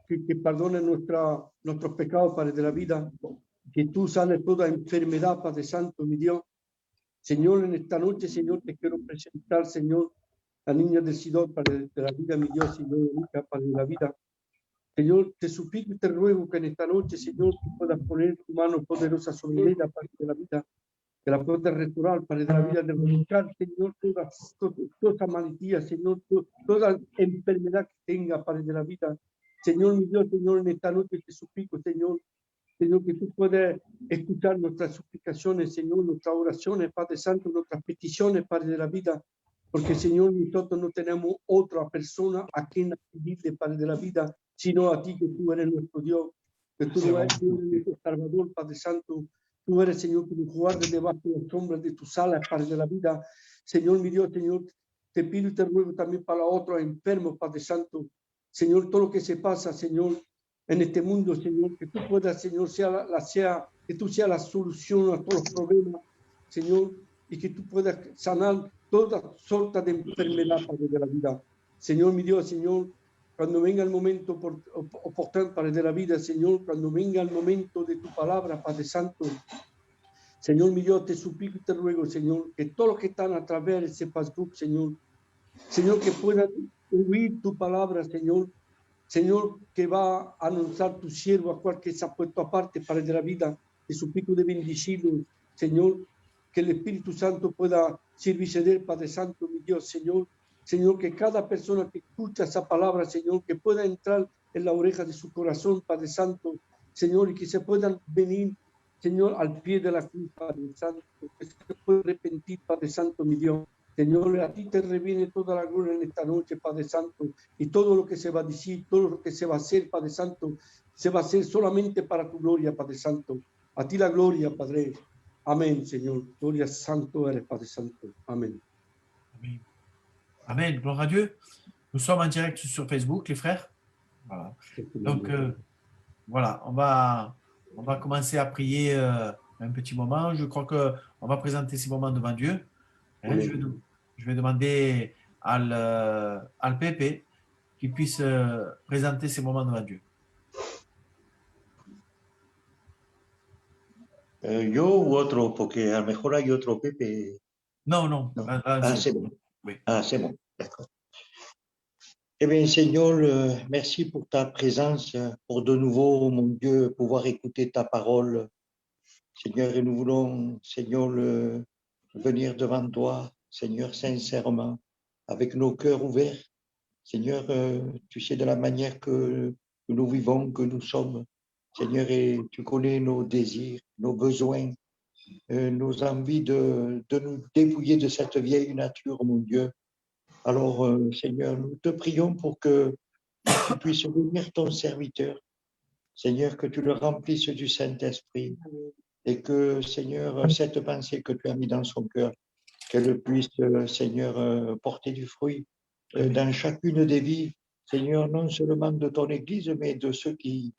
que perdone nuestros pecados, Padre de la vida, que tú sanes toda enfermedad, Padre Santo, mi Dios. Señor, en esta noche, Señor, te quiero presentar, Señor, la niña del Sidón, Padre de la vida, mi Dios, Señor, Padre de la vida. Señor, te suplico y te ruego que en esta noche, Señor, tú puedas poner tu mano poderosa sobre ella, Padre de la vida, que la puedas restaurar, Padre de la vida, de buscar, Señor, toda maletía, Señor, toda enfermedad que tenga, Padre de la vida. Señor, mi Dios, Señor, en esta noche te suplico, Señor, que tú puedas escuchar nuestras suplicaciones, Señor, nuestras oraciones, Padre Santo, nuestras peticiones, Padre de la vida, porque, Señor, nosotros no tenemos otra persona a quien acudirle, Padre de la vida, sino a ti, que tú eres nuestro Dios, que tú eres nuestro Salvador, Padre Santo. Tú eres, Señor, que nos guardes debajo de las sombras de tus alas, Padre de la vida. Señor, mi Dios, Señor, te pido y te ruego también para otros enfermos, Padre Santo. Señor, todo lo que se pasa, Señor, en este mundo, Señor, que tú puedas, Señor, que tú seas la solución a todos los problemas, Señor, y que tú puedas sanar toda sorta de enfermedad, Padre de la vida. Señor, mi Dios, Señor, cuando venga el momento oportuno, Padre de la vida, Señor, cuando venga el momento de tu palabra, Padre Santo, Señor, mi Dios, te suplico y te ruego, Señor, que todos los que están a través de ese Facebook, Señor, que puedan oír tu palabra, Señor, que va a anunciar tu siervo, a cual que se ha puesto aparte para de la vida. Te suplico de bendecirlo, Señor, que el Espíritu Santo pueda servirse de él, Padre Santo, mi Dios, Señor. Señor, que cada persona que escucha esa palabra, Señor, que pueda entrar en la oreja de su corazón, Padre Santo, Señor, y que se puedan venir, Señor, al pie de la cruz, Padre Santo, que se pueda arrepentir, Padre Santo, mi Dios. Señor, a ti te reviene toda la gloria en esta noche, Padre Santo, y todo lo que se va a decir, todo lo que se va a hacer, Padre Santo, se va a hacer solamente para tu gloria, Padre Santo. A ti la gloria, Padre. Amén, Señor. Gloria Santo eres, Padre Santo. Amén. Amen. Amen. Gloire à Dieu. Nous sommes en direct sur Facebook, les frères. Voilà. Donc, voilà, on va commencer à prier un petit moment. Je crois qu'on va présenter ces moments devant Dieu. Hein, je vais demander al Pepe qui puisse présenter ces moments devant Dieu. Yo u otro, porque a lo mejor hay otro Pepe. Non. C'est bon. Oui. C'est bon, d'accord. Eh bien, Seigneur, merci pour ta présence, pour de nouveau, mon Dieu, pouvoir écouter ta parole. Seigneur, et nous voulons, Seigneur, venir devant toi, Seigneur, sincèrement, avec nos cœurs ouverts. Seigneur, tu sais de la manière que nous vivons, que nous sommes. Seigneur, et tu connais nos désirs, nos besoins, nos envies de nous dépouiller de cette vieille nature, mon Dieu. Alors, Seigneur, nous te prions pour que tu puisses bénir ton serviteur. Seigneur, que tu le remplisses du Saint-Esprit et que, Seigneur, cette pensée que tu as mise dans son cœur, qu'elle puisse, Seigneur, porter du fruit dans chacune des vies, Seigneur, non seulement de ton Église, mais de ceux qui,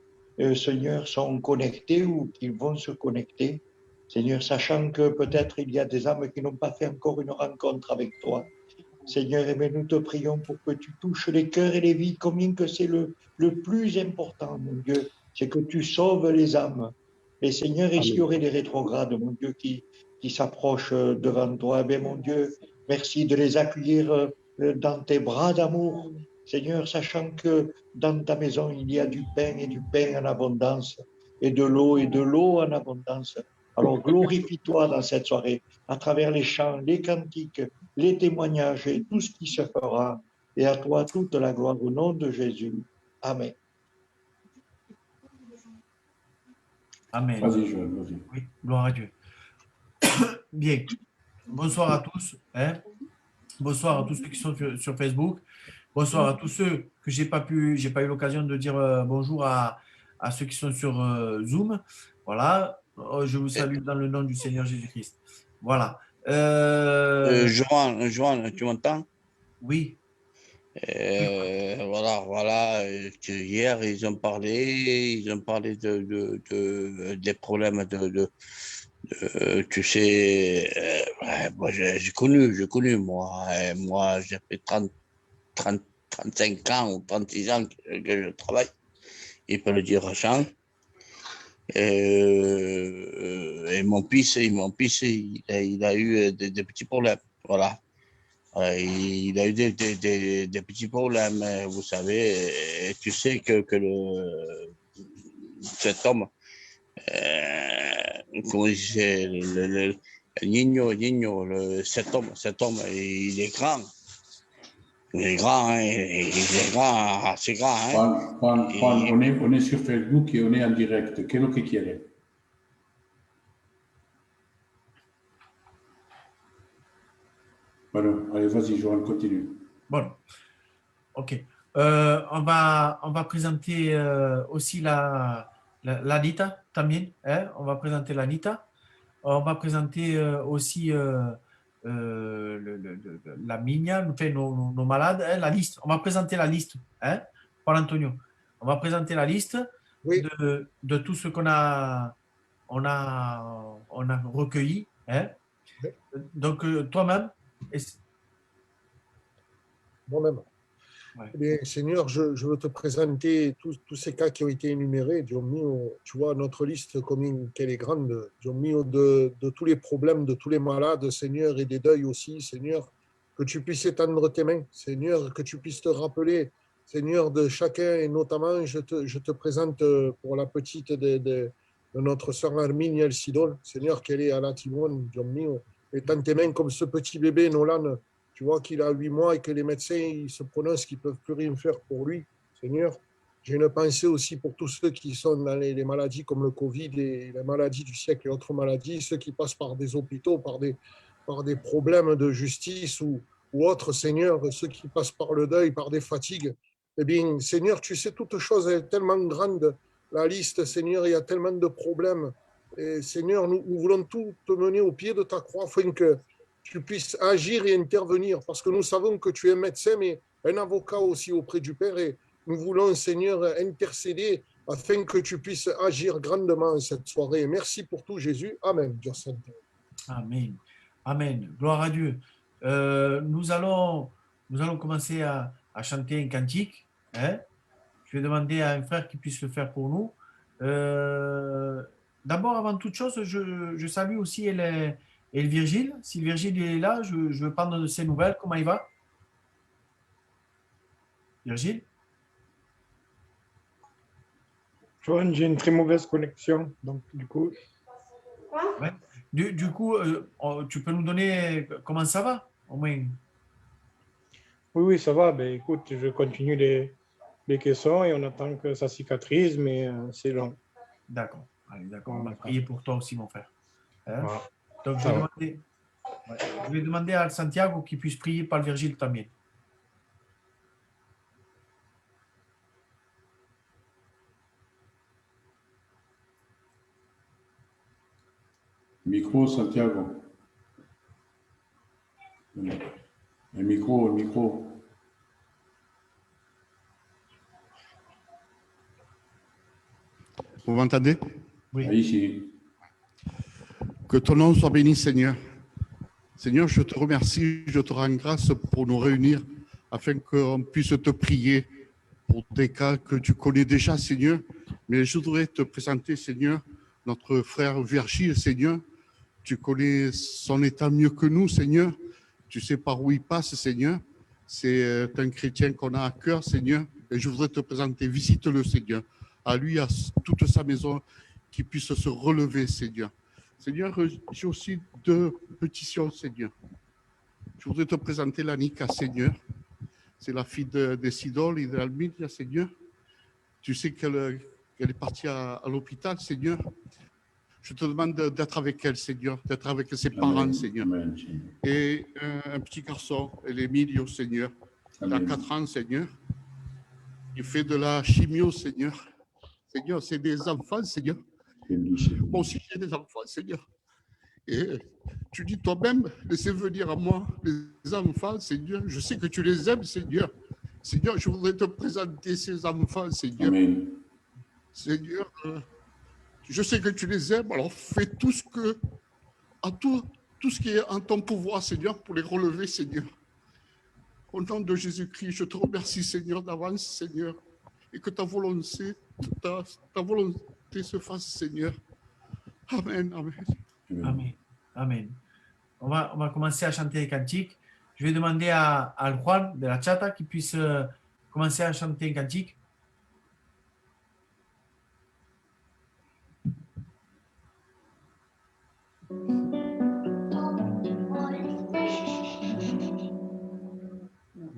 Seigneur, sont connectés ou qui vont se connecter. Seigneur, sachant que peut-être il y a des âmes qui n'ont pas fait encore une rencontre avec toi. Seigneur, mais nous te prions pour que tu touches les cœurs et les vies, combien que c'est le plus important, mon Dieu, c'est que tu sauves les âmes. Et Seigneur, et s'il y aurait des rétrogrades, mon Dieu, qui s'approchent devant toi, eh mon Dieu, merci de les accueillir dans tes bras d'amour. Seigneur, sachant que dans ta maison, il y a du pain et du pain en abondance, et de l'eau en abondance. Alors glorifie-toi dans cette soirée, à travers les chants, les cantiques, les témoignages et tout ce qui se fera. Et à toi toute la gloire au nom de Jésus. Amen. Amen. Vas-y, Joël, vas-y. Oui, gloire à Dieu. Bien. Bonsoir à tous. Bonsoir à tous ceux qui sont sur Facebook. Bonsoir à tous ceux que j'ai pas eu l'occasion de dire bonjour à ceux qui sont sur Zoom. Voilà. Je vous salue dans le nom du Seigneur Jésus-Christ. Voilà. Johan, tu m'entends? Oui. Voilà. Hier, ils ont parlé des problèmes tu sais, moi j'ai connu, moi j'ai fait 35 ans ou 36 ans que je travaille. il peut le dire à Jean. Et mon fils, il a eu des petits problèmes. Voilà. Il a eu des petits problèmes, vous savez. Et tu sais que cet homme, comment il disait, le Nino, cet homme, il est grand. Il est grand, hein, il est grand, assez grand. Hein. Juan, on est sur Facebook et on est en direct. ¿Qué es lo que quiere? Bueno, allez, vas-y, Johan, continue. Bon, ok. On va présenter aussi l'Anita también. Hein? On va présenter l'Anita. On va présenter aussi la Minia, enfin, nos malades, hein, la liste. On va présenter la liste, hein, Paul Antonio. On va présenter la liste Oui. de tout ce qu'on a recueilli. Hein. Oui. Donc, toi-même. Moi-même. Ouais. Eh bien, Seigneur, je veux te présenter tous ces cas qui ont été énumérés. Dieu mis, tu vois, notre liste, comme qu'elle est grande. Dieu mis de tous les problèmes, de tous les malades, Seigneur, et des deuils aussi, Seigneur, que tu puisses étendre tes mains, Seigneur, que tu puisses te rappeler, Seigneur, de chacun, et notamment, je te présente pour la petite de notre sœur Armine El Sidol, Seigneur, qu'elle est à la Timone, Dieu mio, étends tes mains comme ce petit bébé, Nolan. Tu vois qu'il a 8 mois et que les médecins ils se prononcent qu'ils ne peuvent plus rien faire pour lui. Seigneur, j'ai une pensée aussi pour tous ceux qui sont dans les maladies comme le Covid et les maladies du siècle et autres maladies, ceux qui passent par des hôpitaux, par des problèmes de justice ou autres, Seigneur, ceux qui passent par le deuil, par des fatigues. Eh bien, Seigneur, tu sais, toute chose est tellement grande, la liste, Seigneur, il y a tellement de problèmes. Et Seigneur, nous voulons tout te mener au pied de ta croix afin que tu puisses agir et intervenir, parce que nous savons que tu es médecin, mais un avocat aussi auprès du Père, et nous voulons, Seigneur, intercéder afin que tu puisses agir grandement cette soirée. Merci pour tout, Jésus. Amen. Dieu saint. Amen. Amen. Gloire à Dieu. Nous allons commencer à chanter un cantique. Hein? Je vais demander à un frère qui puisse le faire pour nous. D'abord, avant toute chose, je salue aussi et le Virgile. Si le Virgile est là, je veux prendre de ses nouvelles. Comment il va? Virgile? Johan, j'ai une très mauvaise connexion, donc du coup. Ouais. Du coup, tu peux nous donner comment ça va, au moins? Oui, ça va. Ben, écoute, je continue les caissons et on attend que ça cicatrise, mais c'est long. D'accord. Allez, d'accord. On va prier pour toi aussi, mon frère. Hein? Voilà. Donc, je vais demander à Santiago qu'il puisse prier par le Virgile también. Micro, Santiago. Le micro. Vous m'entendez? Oui. Ici. Que ton nom soit béni, Seigneur. Seigneur, je te remercie, je te rends grâce pour nous réunir afin qu'on puisse te prier pour des cas que tu connais déjà, Seigneur. Mais je voudrais te présenter, Seigneur, notre frère Virgile, Seigneur. Tu connais son état mieux que nous, Seigneur. Tu sais par où il passe, Seigneur. C'est un chrétien qu'on a à cœur, Seigneur. Et je voudrais te présenter, visite-le, Seigneur. À lui, à toute sa maison, qu'il puisse se relever, Seigneur. Seigneur, j'ai aussi 2 pétitions, Seigneur. Je voudrais te présenter l'Anika, Seigneur. C'est la fille de Sidol et d'Alminia, Seigneur. Tu sais qu'elle est partie à l'hôpital, Seigneur. Je te demande d'être avec elle, Seigneur, d'être avec ses parents, Seigneur. Amen. Et un petit garçon, Emilio, Seigneur. Il a 4 ans, Seigneur. Il fait de la chimio, Seigneur. Seigneur, c'est des enfants, Seigneur. Moi aussi, j'ai des enfants, Seigneur. Et tu dis toi-même, laissez venir à moi les enfants, Seigneur. Je sais que tu les aimes, Seigneur. Seigneur, je voudrais te présenter ces enfants, Seigneur. Amen. Seigneur, je sais que tu les aimes, alors fais tout ce qui est en ton pouvoir, Seigneur, pour les relever, Seigneur. Au nom de Jésus-Christ, je te remercie, Seigneur, d'avance, Seigneur. et que ta volonté se fasse, Seigneur. Amen, amen. Amen. Amen. On va commencer à chanter les cantiques. Je vais demander à Juan de la Chata qu'il puisse commencer à chanter un cantique.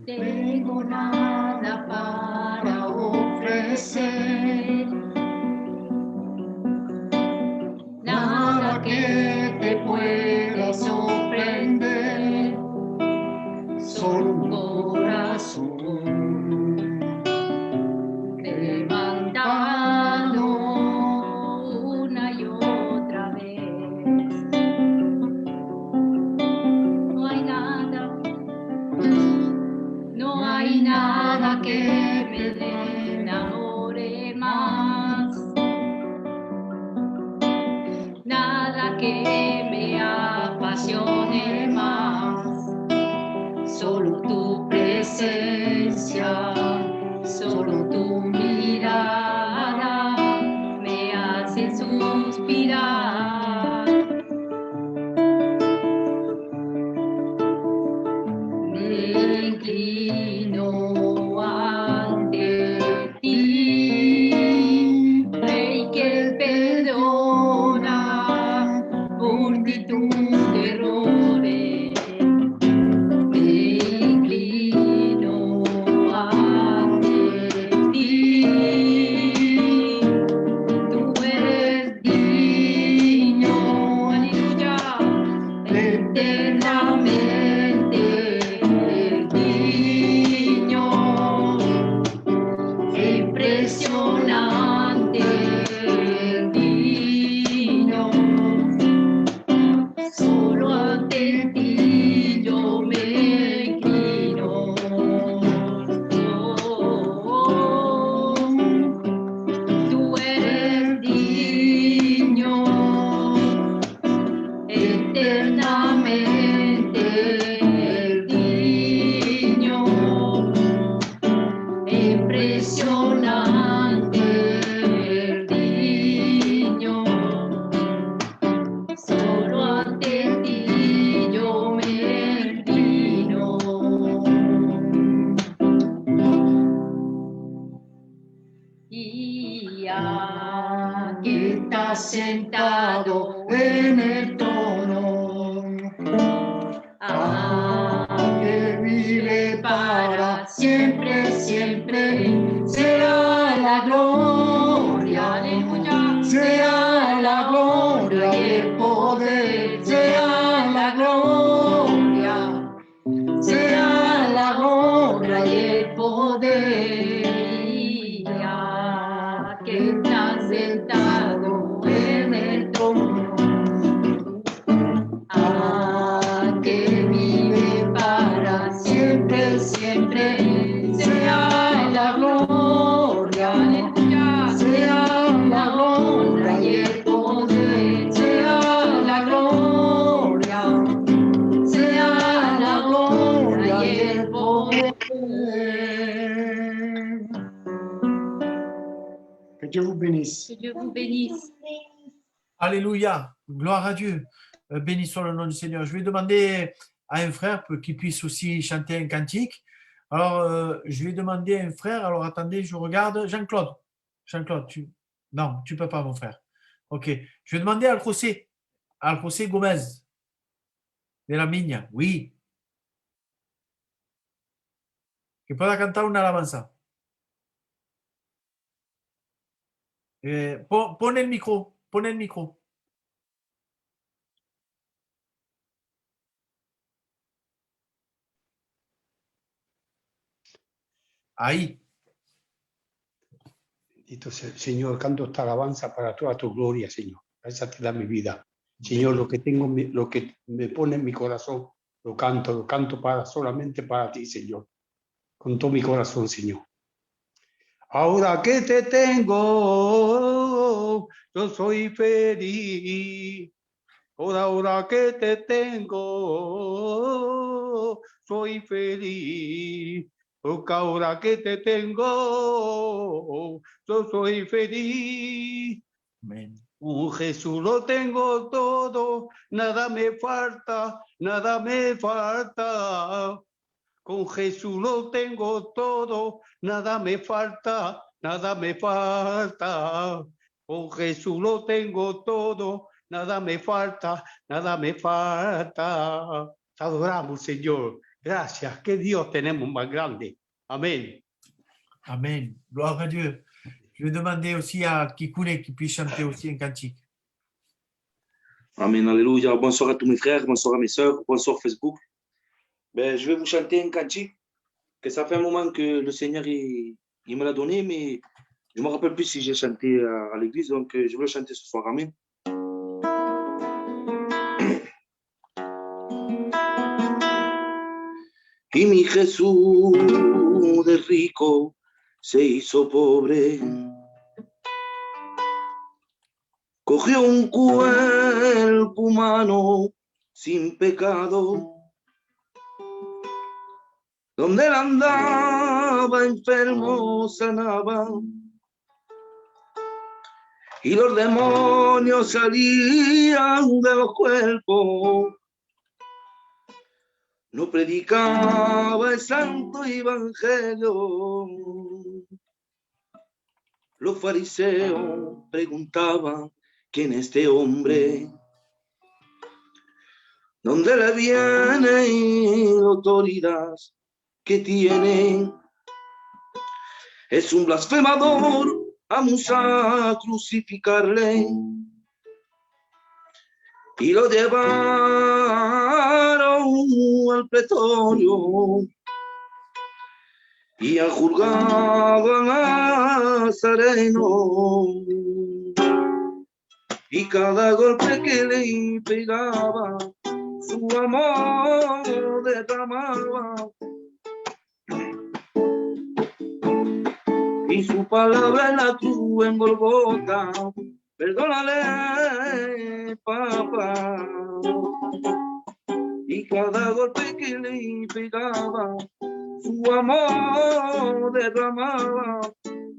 Tengo nada para ofrecer, nada que te pueda sorprender, solo un corazón levantado una y otra vez. No hay nada. No hay nada que me enamore más, nada que me apasione más, solo tu presencia, solo tu mirada me hace suspirar. Me inclino ante ti, Rey que perdona multitud de errores. Me inclino ante ti, tú eres digno, aleluya, eternamente. Impresionante, digno, solo ante ti yo me inclino. Tú eres digno, eternamente digno. Impresionante, digno, solo ante ti yo me inclino. Y aquí estás sentado en el trono, que vive para siempre, siempre, será la gloria, aleluya, será la gloria y el poder, será la gloria, será la gloria y el poder, ya que estás sentado en el trono. Que vive para siempre, siempre, sea la gloria, sea la gloria y el poder, sea la gloria, sea la gloria y el poder. Que Dieu vous bénisse. Que Dieu vous bénisse. Alléluia, gloire à Dieu. Bénissons le nom du Seigneur. Je vais demander à un frère qui puisse aussi chanter un cantique. Alors, je vais demander à un frère. Alors, attendez, je regarde. Jean-Claude. Jean-Claude, non, tu ne peux pas, mon frère. OK. Je vais demander à José Gomez de la Miña. Oui. Que pueda cantar una alabanza. Pon el micro. Pon el micro. Ahí. Bendito sea, Señor, canto esta alabanza para toda tu gloria, Señor. Esa te da mi vida. Señor, lo que tengo, lo que me pone en mi corazón, lo canto solamente para ti, Señor. Con todo mi corazón, Señor. Ahora que te tengo, yo soy feliz. Ahora que te tengo, soy feliz. porque ahora que te tengo, yo soy feliz. Amen. Con Jesús lo tengo todo, nada me falta, nada me falta. Con Jesús lo tengo todo, nada me falta, nada me falta. Con Jesús lo tengo todo, nada me falta, nada me falta. Te adoramos, Señor. Gracias. Que Dios tenemos más grande. Amén. Amen. Gloire à Dieu. Je vais demander aussi à Kikune qui puisse chanter aussi un cantique. Amen, alléluia. Bonsoir à tous mes frères, bonsoir à mes sœurs, bonsoir Facebook. Ben, je vais vous chanter un cantique que ça fait un moment que le Seigneur il me l'a donné, mais je ne me rappelle plus si j'ai chanté à l'église, donc je vais le chanter ce soir. Amen. Y mi Jesús de rico se hizo pobre. Cogió un cuerpo humano sin pecado. Donde él andaba enfermo sanaba. Y los demonios salían de los cuerpos. No predicaba el santo evangelio. Los fariseos preguntaban: ¿quién es este hombre? ¿Dónde le viene la autoridad que tiene? Es un blasfemador, vamos a crucificarle. Y lo llevaron al pretorio y al juzgado a Nazareno. Y cada golpe que le pegaba, su amor derramaba. Y su palabra en la cruz en Golgota, perdónale, papá. Y cada golpe que le pegaba, su amor derramaba.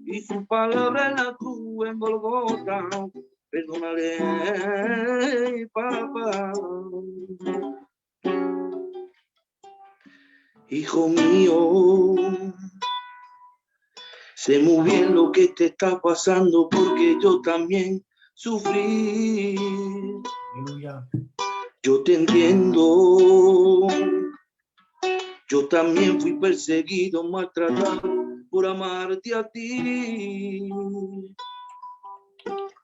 Y su palabra en la cruz en Golgota, perdónale, papá. Hijo mío, sé muy bien lo que te está pasando, porque yo también sufrí. Aleluya. Yo te entiendo. Yo también fui perseguido, maltratado por amarte a ti.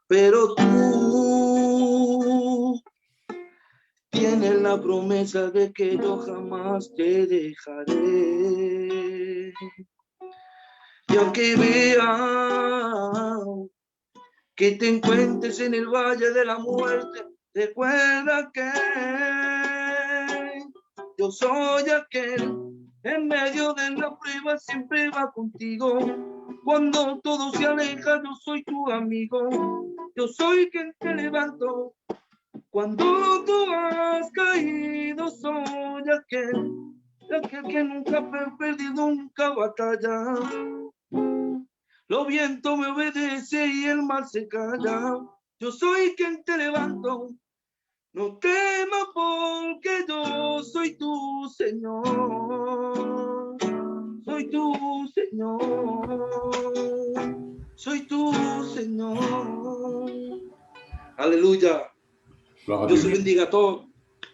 Pero tú tienes la promesa de que yo jamás te dejaré. Y aunque vea que te encuentres en el valle de la muerte, recuerda que yo soy aquel en medio de la prueba, siempre va contigo. Cuando todo se aleja, yo soy tu amigo. Yo soy quien te levanto. Cuando tú has caído, soy aquel que nunca ha perdido nunca batalla. Los vientos me obedecen y el mar se calla. Yo soy quien te levanto. No temas porque yo soy tu Señor. Soy tu Señor. Soy tu Señor. Alléluia. Dieu se bendiga à toi.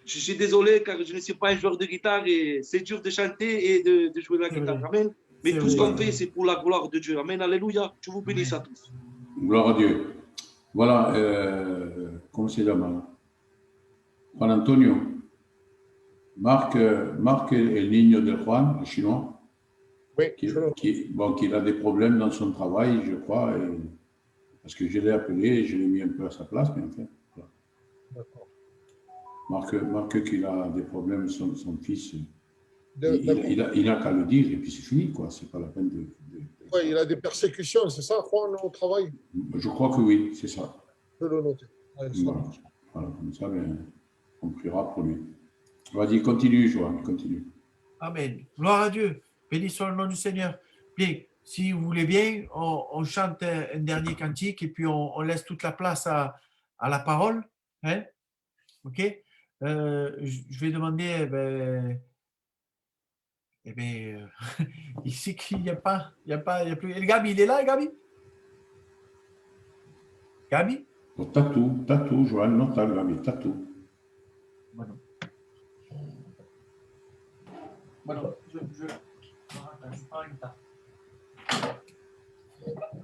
Je suis désolé car je ne suis pas un joueur de guitare et c'est dur de chanter et de jouer la guitare. Amen. Mais tout ce qu'on fait, c'est pour la gloire de Dieu. Amen. Alléluia. Je vous bénisse à tous. Gloire à Dieu. Voilà, comment c'est là-bas? Juan Antonio. Marc est le niño de Juan, le chinois. Oui, qui a des problèmes dans son travail, je crois, parce que je l'ai appelé, je l'ai mis un peu à sa place, mais en fait, voilà. D'accord. Marc qu'il a des problèmes, son fils, il n'a qu'à le dire et puis c'est fini, quoi. C'est pas la peine de... Ouais, il a des persécutions, c'est ça, Juan, au travail? Je crois que oui, c'est ça. Je peux le noter. Ouais, voilà, comme ça, on priera pour lui. Vas-y, continue, Joanne, continue. Amen. Gloire à Dieu. Béni soit le nom du Seigneur. Bien, si vous voulez bien, on chante un dernier cantique et puis on laisse toute la place à la parole. Hein? OK? Je vais demander, ici qu'il n'y a pas, il n'y a plus. Et Gabi, il est là, Gabi? Gabi? T'as tout, Joël, non, t'as tout. Bueno. Bueno, je parle guitarra.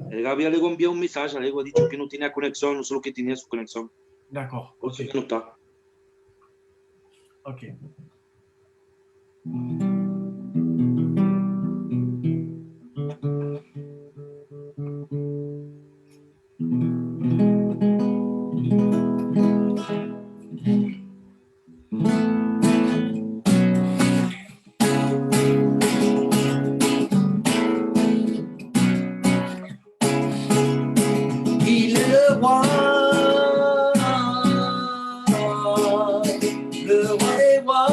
El Gaby le envió un mensaje, le ha dicho que no tenía conexión, no solo que tenía su conexión. D'accord. Por eso no está. OK. Il est le roi des rois,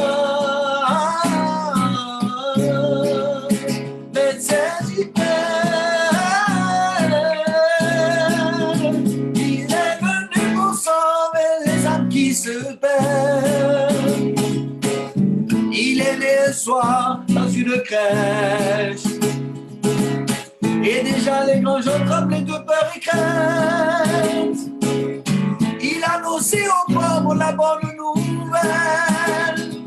médecin du père. Il est venu pour sauver les âmes qui se perdent. Il est né le soir dans une crèche. Et déjà les grands gens tremblaient de peur et crainte. Il annonçait aux pauvres la bonne nouvelle.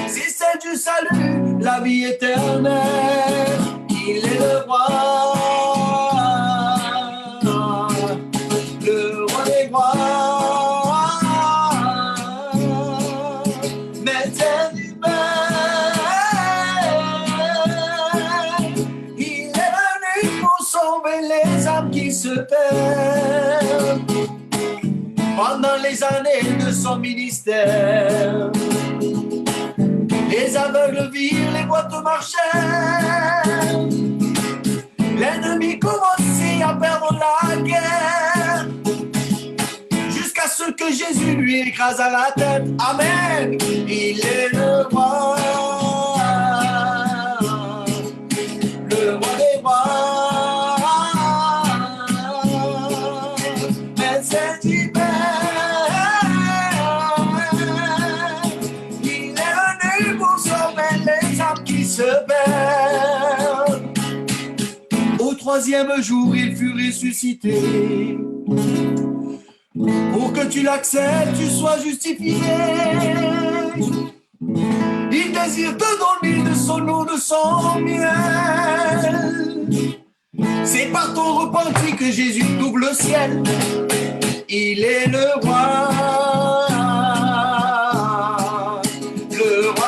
C'est celle du salut, la vie éternelle. Il est le roi des rois, médecin du les âmes qui se perdent. Pendant les années de son ministère, les aveugles virent, les boîtes marchaient. L'ennemi commençait à perdre la guerre, jusqu'à ce que Jésus lui écrasa la tête. Amen. Il est le roi des rois. Au troisième jour, il fut ressuscité. Pour que tu l'acceptes, tu sois justifié. Il désire te donner de son eau, de son miel. C'est par ton repenti que Jésus t'ouvre le ciel. Il est le roi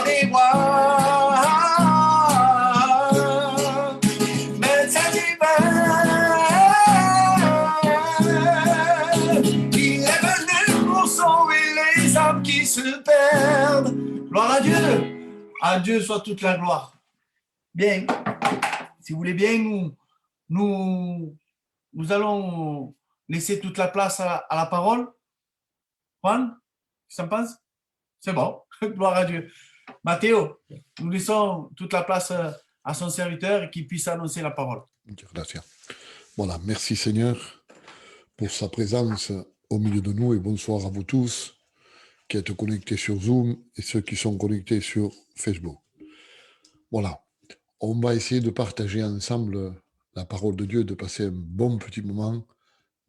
des rois. Médecin divin, il est venu pour sauver les âmes qui se perdent. Gloire à Dieu. À Dieu soit toute la gloire. Bien. Si vous voulez bien, nous allons laisser toute la place à la parole. Juan, ça me passe? C'est bon. Gloire à Dieu. Matteo, nous laissons toute la place à son serviteur et qu'il puisse annoncer la parole. Gracias. Voilà, merci Seigneur pour sa présence au milieu de nous et bonsoir à vous tous qui êtes connectés sur Zoom et ceux qui sont connectés sur Facebook. Voilà, on va essayer de partager ensemble la parole de Dieu, de passer un bon petit moment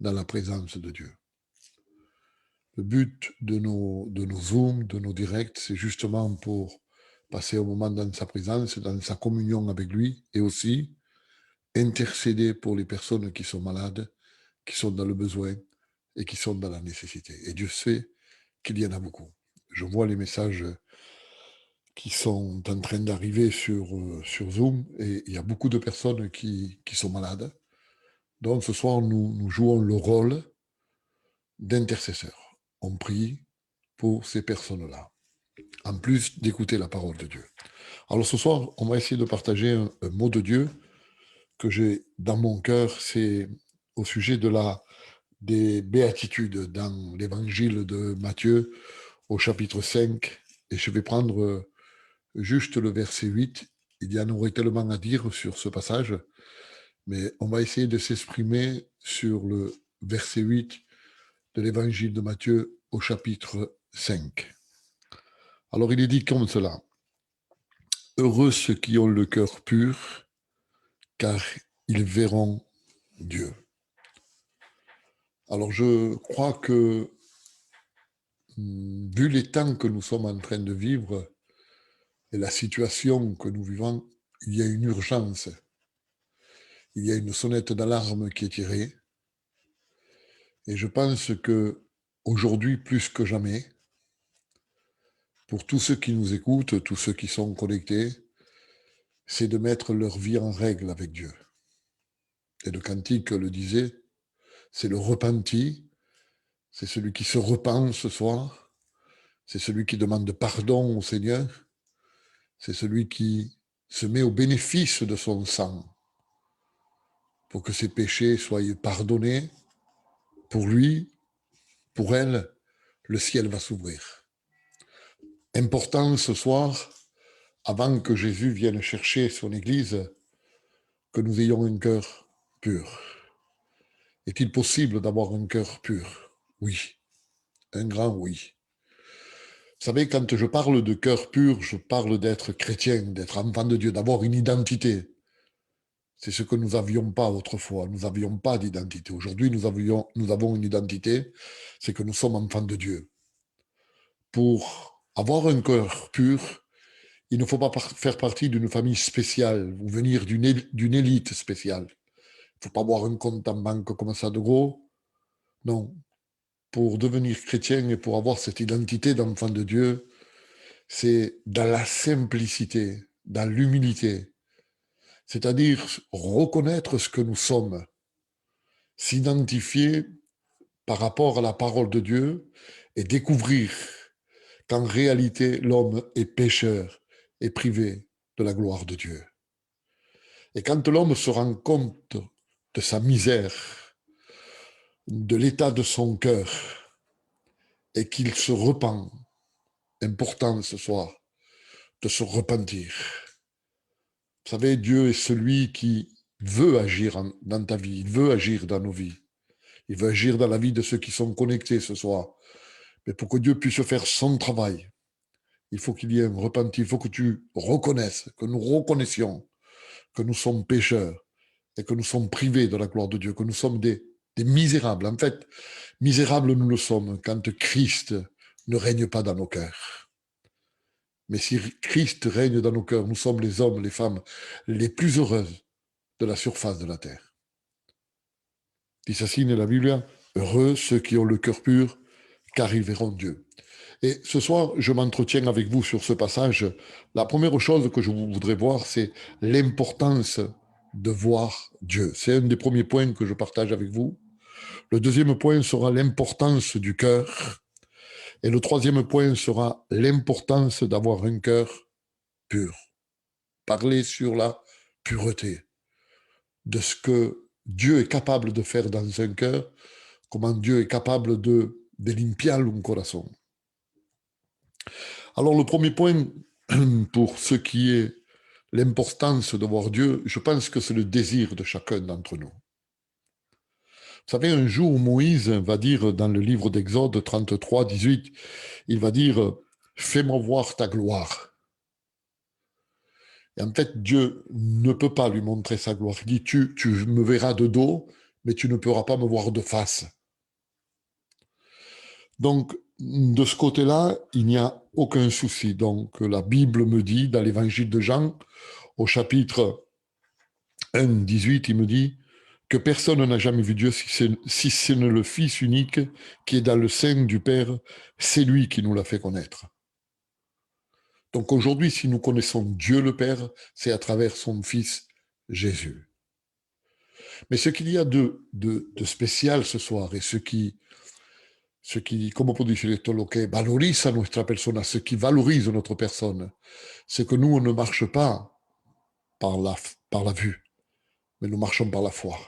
dans la présence de Dieu. Le but de nos Zooms, de nos directs, c'est justement pour passer un moment dans sa présence, dans sa communion avec lui et aussi intercéder pour les personnes qui sont malades, qui sont dans le besoin et qui sont dans la nécessité. Et Dieu sait qu'il y en a beaucoup. Je vois les messages qui sont en train d'arriver sur Zoom et il y a beaucoup de personnes qui sont malades. Donc ce soir, nous jouons le rôle d'intercesseur. On prie pour ces personnes-là, en plus d'écouter la parole de Dieu. Alors ce soir, on va essayer de partager un mot de Dieu que j'ai dans mon cœur, c'est au sujet des béatitudes dans l'évangile de Matthieu au chapitre 5, et je vais prendre juste le verset 8 il y en aurait tellement à dire sur ce passage, mais on va essayer de s'exprimer sur le verset 8 de l'évangile de Matthieu au chapitre 5. Alors il est dit comme cela. Heureux ceux qui ont le cœur pur, car ils verront Dieu. Alors je crois que, vu les temps que nous sommes en train de vivre et la situation que nous vivons, il y a une urgence. Il y a une sonnette d'alarme qui est tirée. Et je pense que aujourd'hui, plus que jamais, pour tous ceux qui nous écoutent, tous ceux qui sont connectés, c'est de mettre leur vie en règle avec Dieu. Et le cantique le disait, c'est le repenti, c'est celui qui se repent ce soir, c'est celui qui demande pardon au Seigneur, c'est celui qui se met au bénéfice de son sang pour que ses péchés soient pardonnés. Pour lui, pour elle, le ciel va s'ouvrir. Important ce soir, avant que Jésus vienne chercher son Église, que nous ayons un cœur pur. Est-il possible d'avoir un cœur pur? Oui, un grand oui. Vous savez, quand je parle de cœur pur, je parle d'être chrétien, d'être enfant de Dieu, d'avoir une identité. C'est ce que nous n'avions pas autrefois. Nous n'avions pas d'identité. Aujourd'hui, nous avons une identité, c'est que nous sommes enfants de Dieu. Pour avoir un cœur pur, il ne faut pas faire partie d'une famille spéciale ou venir d'une élite spéciale. Il ne faut pas avoir un compte en banque comme ça de gros. Non. Pour devenir chrétien et pour avoir cette identité d'enfant de Dieu, c'est dans la simplicité, dans l'humilité. C'est-à-dire reconnaître ce que nous sommes, s'identifier par rapport à la parole de Dieu et découvrir qu'en réalité, l'homme est pécheur et privé de la gloire de Dieu. Et quand l'homme se rend compte de sa misère, de l'état de son cœur, et qu'il se repent, important ce soir, de se repentir. Vous savez, Dieu est celui qui veut agir dans ta vie, il veut agir dans nos vies. Il veut agir dans la vie de ceux qui sont connectés ce soir. Mais pour que Dieu puisse faire son travail, il faut qu'il y ait un repenti, il faut que tu reconnaisses, que nous reconnaissions que nous sommes pécheurs et que nous sommes privés de la gloire de Dieu, que nous sommes des misérables. En fait, misérables nous le sommes quand Christ ne règne pas dans nos cœurs. Mais si Christ règne dans nos cœurs, nous sommes les hommes, les femmes les plus heureuses de la surface de la terre. Dit ceci dans la Bible, heureux ceux qui ont le cœur pur, car ils verront Dieu. Et ce soir, je m'entretiens avec vous sur ce passage. La première chose que je voudrais voir, c'est l'importance de voir Dieu. C'est un des premiers points que je partage avec vous. Le deuxième point sera l'importance du cœur. Et le troisième point sera l'importance d'avoir un cœur pur. Parler sur la pureté, de ce que Dieu est capable de faire dans un cœur, comment Dieu est capable de limpiar un corazón. Alors le premier point, pour ce qui est l'importance de voir Dieu, je pense que c'est le désir de chacun d'entre nous. Vous savez, un jour, Moïse va dire dans le livre d'Exode 33, 18, il va dire « Fais-moi voir ta gloire ». Et en fait, Dieu ne peut pas lui montrer sa gloire. Il dit « Tu me verras de dos, mais tu ne pourras pas me voir de face ». Donc, de ce côté-là, il n'y a aucun souci. Donc, la Bible me dit, dans l'évangile de Jean, au chapitre 1, 18, il me dit que personne n'a jamais vu Dieu si ce n'est le Fils unique qui est dans le sein du Père, c'est lui qui nous l'a fait connaître. Donc aujourd'hui, si nous connaissons Dieu le Père, c'est à travers son Fils Jésus. Mais ce qu'il y a de spécial ce soir et ce qui, como puedo decir esto, lo que valoriza nuestra persona, ce qui valorise notre personne, c'est que nous, on ne marche pas par la vue, mais nous marchons par la foi.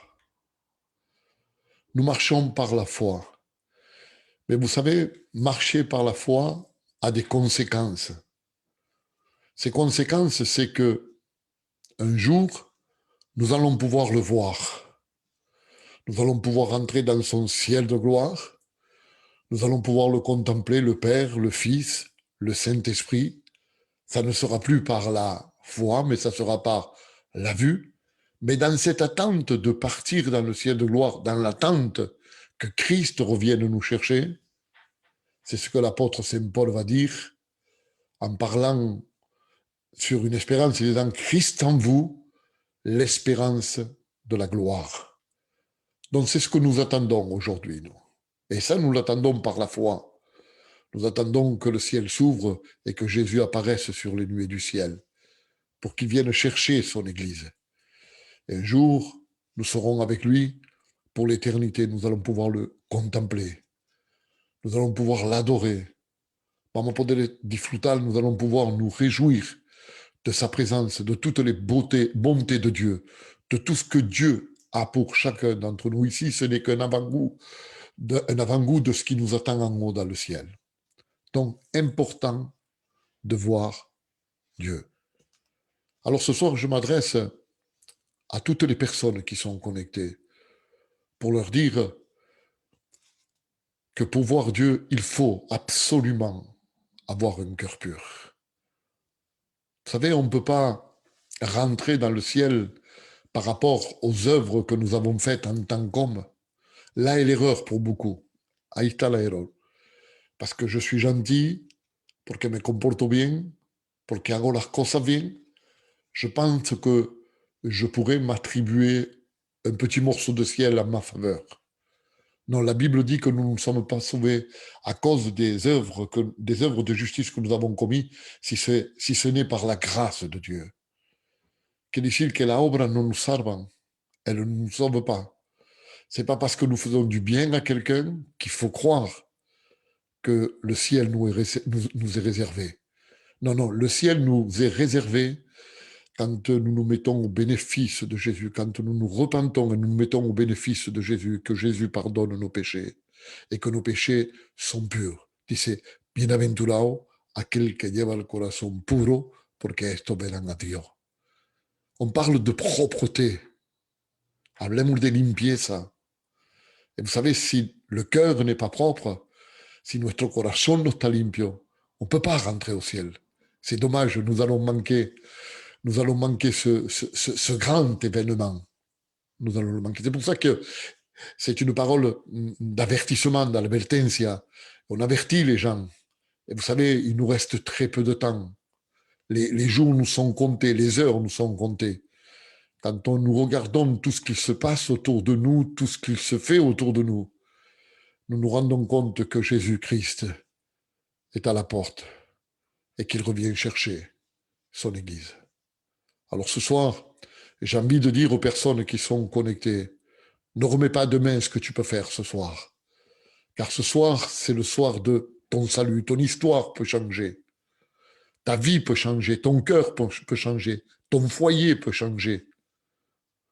Nous marchons par la foi. Mais vous savez, marcher par la foi a des conséquences. Ces conséquences, c'est que un jour, nous allons pouvoir le voir. Nous allons pouvoir entrer dans son ciel de gloire. Nous allons pouvoir le contempler, le Père, le Fils, le Saint-Esprit. Ça ne sera plus par la foi, mais ça sera par la vue. Mais dans cette attente de partir dans le ciel de gloire, dans l'attente que Christ revienne nous chercher, c'est ce que l'apôtre Saint Paul va dire en parlant sur une espérance, il est dans Christ en vous, l'espérance de la gloire. Donc c'est ce que nous attendons aujourd'hui, nous. Et ça, nous l'attendons par la foi. Nous attendons que le ciel s'ouvre et que Jésus apparaisse sur les nuées du ciel pour qu'il vienne chercher son Église. Et un jour, nous serons avec lui pour l'éternité. Nous allons pouvoir le contempler. Nous allons pouvoir l'adorer. Par poder disfrutar, nous allons pouvoir nous réjouir de sa présence, de toutes les bontés de Dieu, de tout ce que Dieu a pour chacun d'entre nous ici. Ce n'est qu'un avant-goût de ce qui nous attend en haut dans le ciel. Donc, important de voir Dieu. Alors ce soir, je m'adresse à toutes les personnes qui sont connectées pour leur dire que pour voir Dieu, il faut absolument avoir un cœur pur. Vous savez, on ne peut pas rentrer dans le ciel par rapport aux œuvres que nous avons faites en tant qu'hommes. Là est l'erreur pour beaucoup. Ahí está la erreur. Parce que je suis gentil, porque me comporto bien, porque hago las cosas bien, je pense que je pourrais m'attribuer un petit morceau de ciel en ma faveur. Non, la Bible dit que nous ne sommes pas sauvés à cause des œuvres de justice que nous avons commises, si ce n'est par la grâce de Dieu. Quiere decir que la obra no nos salva, elle ne nous sauve pas. C'est pas parce que nous faisons du bien à quelqu'un qu'il faut croire que le ciel nous est réservé. Non, non, le ciel nous est réservé quand nous nous mettons au bénéfice de Jésus, quand nous nous repentons et nous nous mettons au bénéfice de Jésus, que Jésus pardonne nos péchés et que nos péchés sont purs. Dice, bienaventurado aquel que lleva el corazón puro, porque estos verán a Dios. On parle de propreté. Hablemos de limpieza. Et vous savez, si le cœur n'est pas propre, si notre corazón no está limpio, on ne peut pas rentrer au ciel. C'est dommage, nous allons manquer ce grand événement. Nous allons le manquer. C'est pour ça que c'est une parole d'avertissement, d'advertencia. On avertit les gens. Et vous savez, il nous reste très peu de temps. Les jours nous sont comptés, les heures nous sont comptées. Quand nous regardons tout ce qui se passe autour de nous, tout ce qui se fait autour de nous, nous nous rendons compte que Jésus-Christ est à la porte et qu'il revient chercher son Église. Alors ce soir, j'ai envie de dire aux personnes qui sont connectées, ne remets pas demain ce que tu peux faire ce soir. Car ce soir, c'est le soir de ton salut. Ton histoire peut changer. Ta vie peut changer. Ton cœur peut changer. Ton foyer peut changer.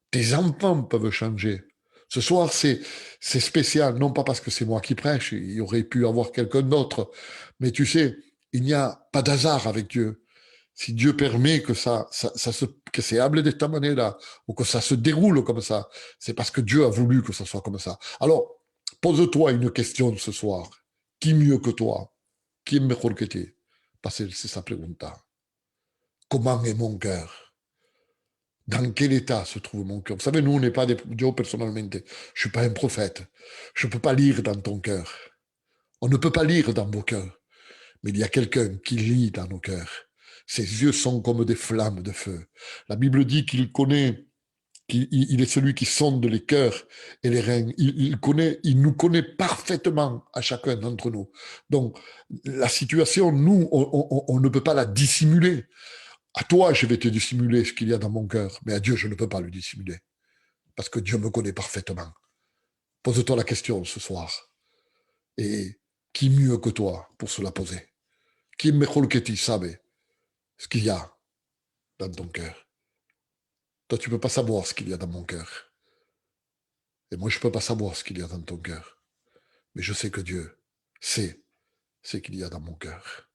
Tes enfants peuvent changer. Ce soir, c'est spécial, non pas parce que c'est moi qui prêche, il y aurait pu avoir quelqu'un d'autre, mais tu sais, il n'y a pas d'hasard avec Dieu. Si Dieu permet que que se hable de esta manera, ou que ça se déroule comme ça, c'est parce que Dieu a voulu que ça soit comme ça. Alors, pose-toi une question ce soir. Qui mieux que toi? Qui est mejor que ti? Parce que c'est sa pregunta. Comment est mon cœur? Dans quel état se trouve mon cœur? Vous savez, nous, on n'est pas des... Dieu, personnellement, je ne suis pas un prophète. Je ne peux pas lire dans ton cœur. On ne peut pas lire dans vos cœurs. Mais il y a quelqu'un qui lit dans nos cœurs. Ses yeux sont comme des flammes de feu. La Bible dit qu'il connaît, qu'il est celui qui sonde les cœurs et les reins. Il nous connaît parfaitement à chacun d'entre nous. Donc, la situation, nous, on ne peut pas la dissimuler. À toi, je vais te dissimuler ce qu'il y a dans mon cœur, mais à Dieu, je ne peux pas le dissimuler, parce que Dieu me connaît parfaitement. Pose-toi la question ce soir. Et qui mieux que toi pour se la poser? Qui mejor que ti sabe ce qu'il y a dans ton cœur? Toi, tu ne peux pas savoir ce qu'il y a dans mon cœur. Et moi, je ne peux pas savoir ce qu'il y a dans ton cœur. Mais je sais que Dieu sait ce qu'il y a dans mon cœur.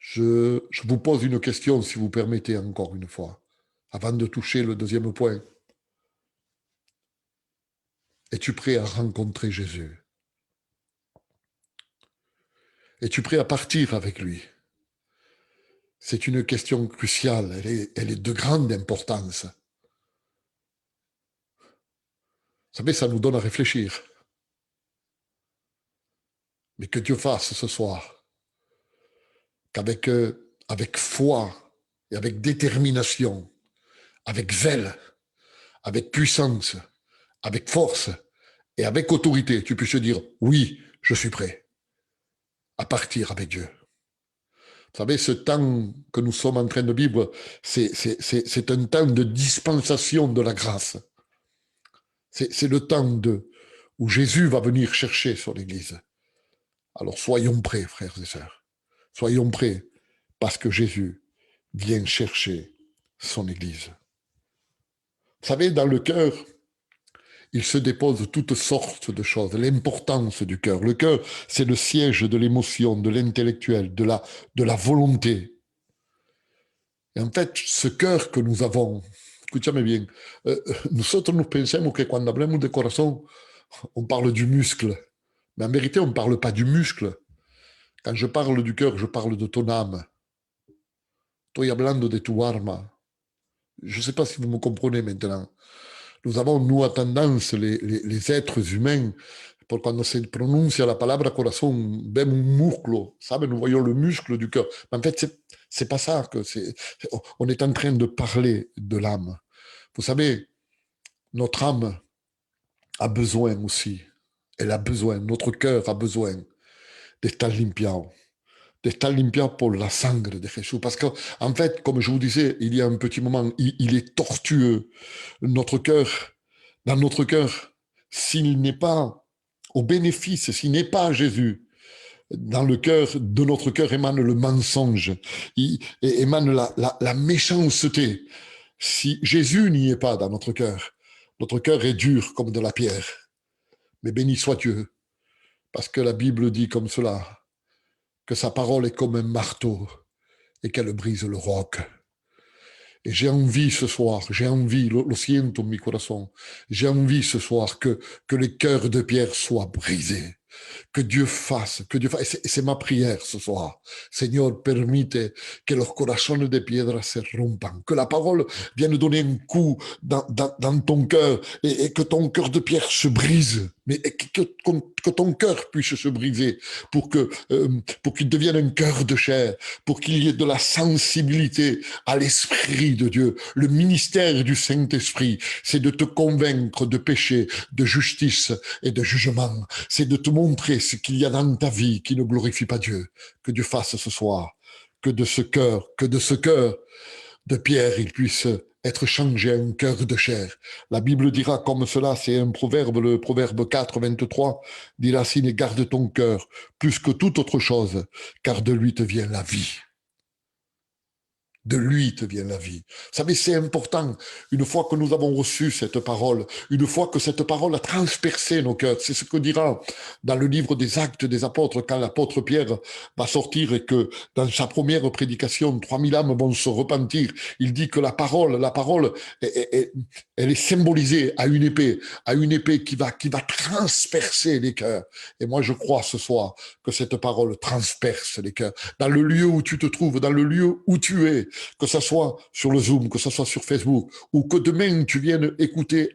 Je vous pose une question, si vous permettez encore une fois. avant de toucher le deuxième point. Es-tu prêt à rencontrer Jésus? Es-tu prêt à partir avec lui? C'est une question cruciale, elle est de grande importance. Vous savez, ça nous donne à réfléchir. Mais que Dieu fasse ce soir qu'avec avec foi et avec détermination, avec zèle, avec puissance, avec force et avec autorité, tu puisses dire « Oui, je suis prêt à partir avec Dieu ». Vous savez, ce temps que nous sommes en train de vivre, c'est un temps de dispensation de la grâce. C'est le temps où Jésus va venir chercher son Église. Alors soyons prêts, frères et sœurs. Soyons prêts, parce que Jésus vient chercher son Église. Vous savez, dans le cœur, il se dépose toutes sortes de choses. L'importance du cœur. Le cœur, c'est le siège de l'émotion, de l'intellectuel, de la volonté. Et en fait, ce cœur que nous avons, escúchame bien, nosotros nos pensamos que cuando hablamos de corazón, on parle du muscle. Mais en vérité, on ne parle pas du muscle. Quand je parle du cœur, je parle de ton âme. Estoy hablando de tu alma. Je ne sais pas si vous me comprenez maintenant. Nous avons, nous, à tendance, les êtres humains, pour quand se prononcia la palabra corazón, vemos un muscle, ¿sabe? Nous voyons le muscle du cœur. Mais en fait, c'est pas ça. On est en train de parler de l'âme. Vous savez, notre âme a besoin aussi. Elle a besoin, notre cœur a besoin d'estar limpiado. D'estar limpiado por la sangre de Jésus. Parce qu'en fait, comme je vous disais, il y a un petit moment, il est tortueux. Dans notre cœur, s'il n'est pas au bénéfice, s'il n'est pas Jésus, dans le cœur, de notre cœur émane le mensonge, émane la méchanceté. Si Jésus n'y est pas dans notre cœur est dur comme de la pierre. Mais béni soit Dieu, parce que la Bible dit comme cela, que sa parole est comme un marteau et qu'elle brise le roc. Et j'ai envie ce soir, lo siento en mi corazón, j'ai envie ce soir que les cœurs de pierre soient brisés. Que Dieu fasse, et c'est ma prière ce soir. Señor, permite que los corazones de piedra se rompan, que la parole vienne donner un coup dans ton cœur et que ton cœur de pierre se brise, mais que ton cœur puisse se briser pour qu'il devienne un cœur de chair, pour qu'il y ait de la sensibilité à l'Esprit de Dieu. Le ministère du Saint-Esprit, c'est de te convaincre de péché, de justice et de jugement. C'est de te montrer ce qu'il y a dans ta vie qui ne glorifie pas Dieu. Que Dieu fasse ce soir, que de ce cœur de pierre, il puisse être changé en cœur de chair. La Bible dira comme cela, c'est un proverbe, le proverbe 4, 23, dira ainsi, garde ton cœur plus que toute autre chose, car de lui te vient la vie. De lui te vient la vie. Vous savez, c'est important. Une fois que nous avons reçu cette parole, une fois que cette parole a transpercé nos cœurs, c'est ce que dira dans le livre des Actes des Apôtres, quand l'apôtre Pierre va sortir et que dans sa première prédication, 3000 âmes vont se repentir. Il dit que la parole, elle est symbolisée à une épée qui va transpercer les cœurs. Et moi, je crois ce soir que cette parole transperce les cœurs. Dans le lieu où tu te trouves, dans le lieu où tu es, que ce soit sur le Zoom, que ce soit sur Facebook, ou que demain tu viennes écouter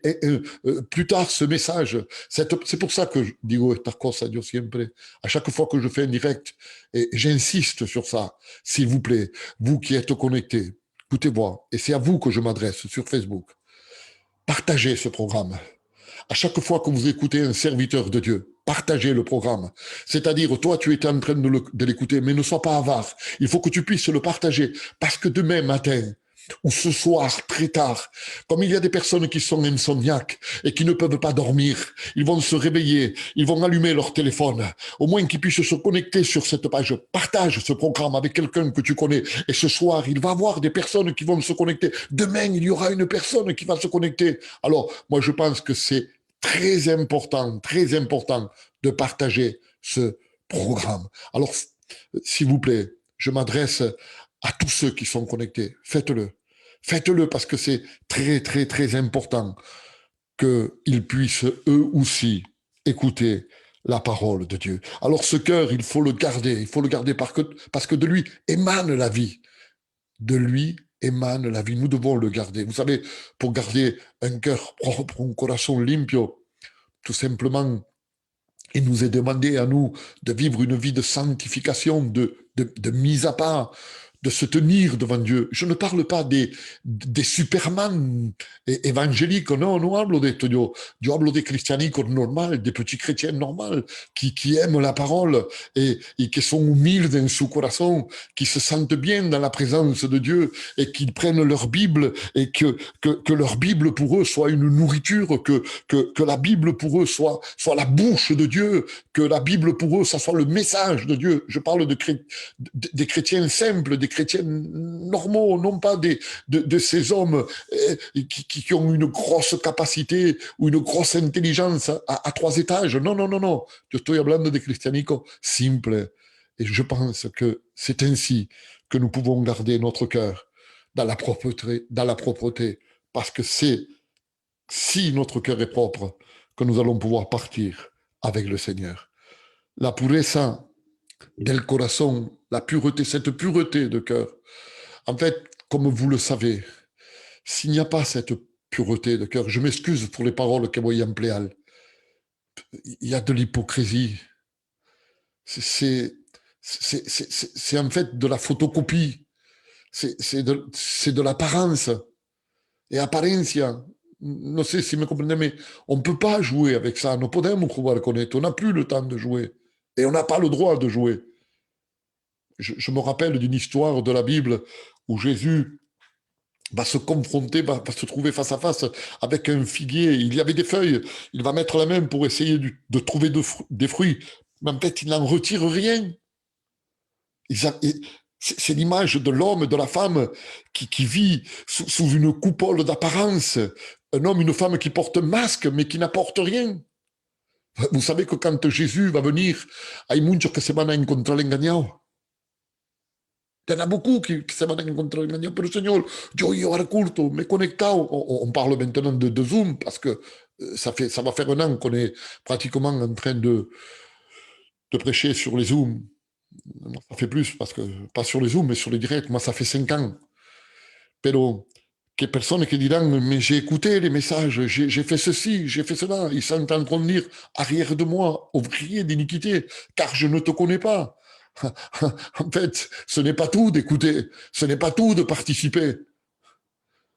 plus tard ce message. C'est pour ça que je digo estas cosas yo siempre. À chaque fois que je fais un direct, et j'insiste sur ça, s'il vous plaît, vous qui êtes connectés, écoutez-moi, et c'est à vous que je m'adresse sur Facebook. Partagez ce programme. À chaque fois que vous écoutez un serviteur de Dieu, partagez le programme. C'est-à-dire, toi, tu étais en train de l'écouter, mais ne sois pas avare. Il faut que tu puisses le partager. Parce que demain matin, ou ce soir, très tard, comme il y a des personnes qui sont insomniaques et qui ne peuvent pas dormir, ils vont se réveiller, ils vont allumer leur téléphone, au moins qu'ils puissent se connecter sur cette page. Partage ce programme avec quelqu'un que tu connais. Et ce soir, il va y avoir des personnes qui vont se connecter. Demain, il y aura une personne qui va se connecter. Alors, moi, je pense que c'est très important de partager ce programme. Alors, s'il vous plaît, je m'adresse à tous ceux qui sont connectés. Faites-le. Faites-le parce que c'est très, très, très important qu'ils puissent eux aussi écouter la parole de Dieu. Alors ce cœur, il faut le garder parce que de lui émane la vie. De lui émane la vie. Nous devons le garder. Vous savez, pour garder un cœur propre, un corazón limpio, tout simplement, il nous est demandé à nous de vivre une vie de sanctification, de mise à part, de se tenir devant Dieu. Je ne parle pas des superman évangéliques, non hablo de esto, yo hablo de cristianicos normal, des petits chrétiens normaux, qui aiment la parole et qui sont humildes dans son corazon, qui se sentent bien dans la présence de Dieu et qui prennent leur Bible et que leur Bible pour eux soit une nourriture, que la Bible pour eux soit la bouche de Dieu, que la Bible pour eux, ça soit le message de Dieu. Je parle des chrétiens simples, des chrétiens normaux, non pas de ces hommes qui ont une grosse capacité ou une grosse intelligence à 3 étages. Non. Je estoy hablando de cristianicos simples. Et je pense que c'est ainsi que nous pouvons garder notre cœur dans la propreté, parce que c'est si notre cœur est propre que nous allons pouvoir partir avec le Seigneur. La pureza del corazón, la pureté, cette pureté de cœur. En fait, comme vous le savez, s'il n'y a pas cette pureté de cœur, je m'excuse pour les paroles que voy a emplear, il y a de l'hypocrisie. C'est en fait de la photocopie, c'est de l'apparence. Et apariencia, no sé si me comprenez, mais on ne peut pas jouer avec ça, no podemos jugar con esto, on n'a plus le temps de jouer. Et on n'a pas le droit de jouer. Je me rappelle d'une histoire de la Bible où Jésus va se confronter, va se trouver face à face avec un figuier. Il y avait des feuilles. Il va mettre la main pour essayer de trouver des fruits. Mais en fait, il n'en retire rien. C'est l'image de l'homme et de la femme qui vit sous une coupole d'apparence. Un homme, une femme qui porte un masque, mais qui n'apporte rien. Vous savez que quand Jésus va venir, hay muchos que se van a encontrar engañados. Il y en a beaucoup qui se van a encontrar engañados. Pero Señor, yo iba al culto, me he conectado. On parle maintenant de Zoom parce que ça va faire 1 an qu'on est pratiquement en train de prêcher sur les Zooms. Ça fait plus, parce que pas sur les Zooms, mais sur les directs. Moi, ça fait 5 ans. Pero que personnes qui diront, mais j'ai écouté les messages, j'ai fait ceci, j'ai fait cela. Ils sont en train de dire, arrière de moi, ouvrier d'iniquité, car je ne te connais pas. En fait, ce n'est pas tout d'écouter, ce n'est pas tout de participer.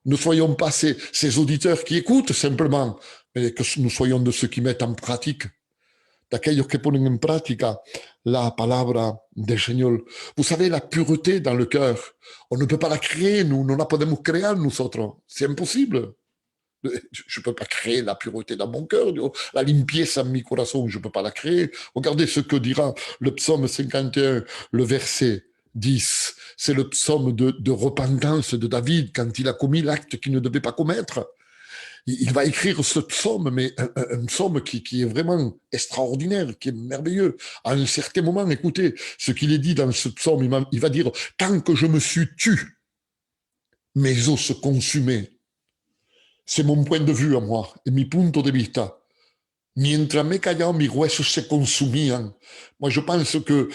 Ne soyons pas ces auditeurs qui écoutent simplement, mais que nous soyons de ceux qui mettent en pratique, d'aquellos que ponen en práctica la palabra del Señor. Vous savez, la pureté dans le cœur, on ne peut pas la créer, nous, no la podemos crear nosotros. C'est impossible. Je ne peux pas créer la pureté dans mon cœur, la limpieza en mi corazón, je ne peux pas la créer. Regardez ce que dira le psaume 51, le verset 10. C'est le psaume de repentance de David quand il a commis l'acte qu'il ne devait pas commettre. Il va écrire ce psaume, mais un psaume qui est vraiment extraordinaire, qui est merveilleux. À un certain moment, écoutez, ce qu'il est dit dans ce psaume, il va dire « Tant que je me suis tu, mes os se consumaient. » C'est mon point de vue à moi, et mi punto de vista. Mientras me callaba, mis huesos se consumían. Moi, je pense que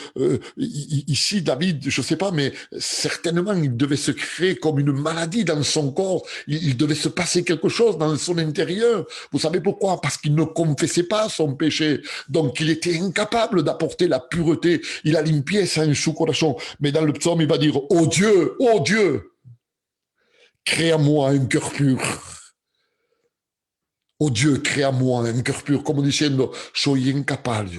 ici, David, je ne sais pas, mais certainement, il devait se créer comme une maladie dans son corps. Il devait se passer quelque chose dans son intérieur. Vous savez pourquoi? Parce qu'il ne confessait pas son péché. Donc, il était incapable d'apporter la pureté. Il a limpieza en su corazón. Mais dans le psaume, il va dire, oh Dieu, crée à moi un cœur pur. Oh Dieu, crea moi un cœur pur, como diciendo, soy incapaz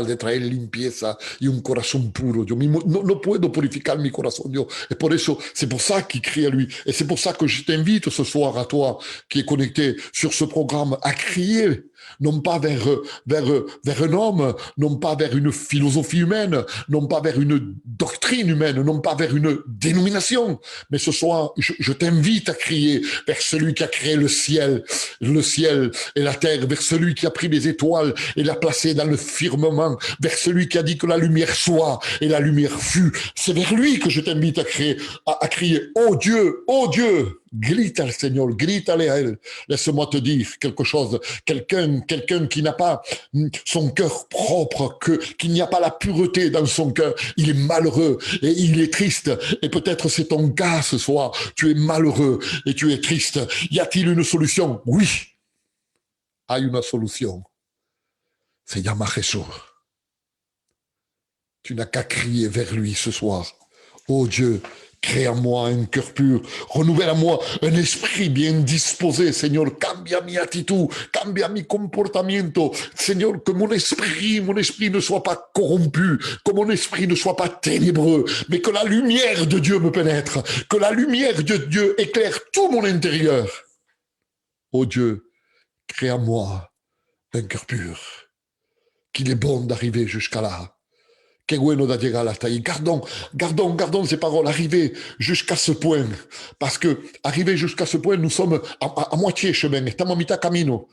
de traer limpieza y un corazón puro. Yo mismo no puedo purificar mi corazón. Et pour eso, c'est pour ça qu'il crie à lui. Et c'est pour ça que je t'invite ce soir à toi, qui est connecté sur ce programme, à crier, non pas vers un homme, non pas vers une philosophie humaine, non pas vers une doctrine humaine, non pas vers une dénomination. Mais ce soir, je t'invite à crier vers celui qui a créé le ciel et la terre, vers celui qui a pris les étoiles et l'a placé dans le firmament, vers celui qui a dit que la lumière soit et la lumière fut. C'est vers lui que je t'invite à crier, oh Dieu, grite al Seigneur, grítale à elle. Laisse-moi te dire quelque chose. Quelqu'un qui n'a pas son cœur propre, qu'il n'y a pas la pureté dans son cœur, il est malheureux et il est triste. Et peut-être c'est ton cas ce soir. Tu es malheureux et tu es triste. Y a-t-il une solution? Oui. Il y a une solution. C'est llama Jesús. Tu n'as qu'à crier vers lui ce soir. Oh Dieu, crée en moi un cœur pur, renouvelle en moi un esprit bien disposé, Seigneur, cambia mi actitud, cambia mi comportamiento, Seigneur, que mon esprit ne soit pas corrompu, que mon esprit ne soit pas ténébreux, mais que la lumière de Dieu me pénètre, que la lumière de Dieu éclaire tout mon intérieur. Oh Dieu, crée en moi un cœur pur, qu'il est bon d'arriver jusqu'à là. Que bueno da llegar hasta ahí. Gardons ces paroles, arriver jusqu'à ce point. Parce que, arriver jusqu'à ce point, nous sommes à moitié chemin. Estamos a mitad camino,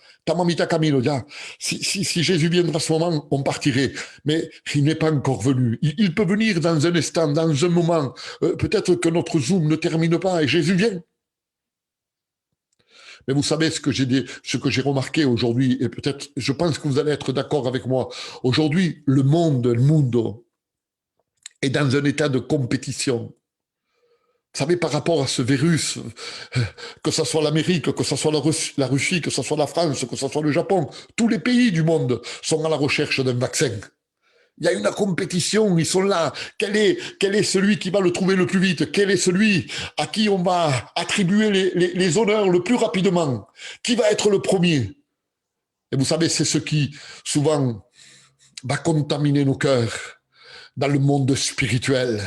ya. Si Jésus viendra à ce moment, on partirait. Mais il n'est pas encore venu. Il peut venir dans un instant, dans un moment. Peut-être que notre Zoom ne termine pas et Jésus vient. Mais vous savez ce que j'ai remarqué aujourd'hui, et peut-être, je pense que vous allez être d'accord avec moi. Aujourd'hui, le monde est dans un état de compétition. Vous savez, par rapport à ce virus, que ce soit l'Amérique, que ce soit la Russie, que ce soit la France, que ce soit le Japon, tous les pays du monde sont à la recherche d'un vaccin. Il y a une compétition, ils sont là. Quel est celui qui va le trouver le plus vite? Quel est celui à qui on va attribuer les honneurs le plus rapidement? Qui va être le premier? Et vous savez, c'est ce qui, souvent, va contaminer nos cœurs dans le monde spirituel.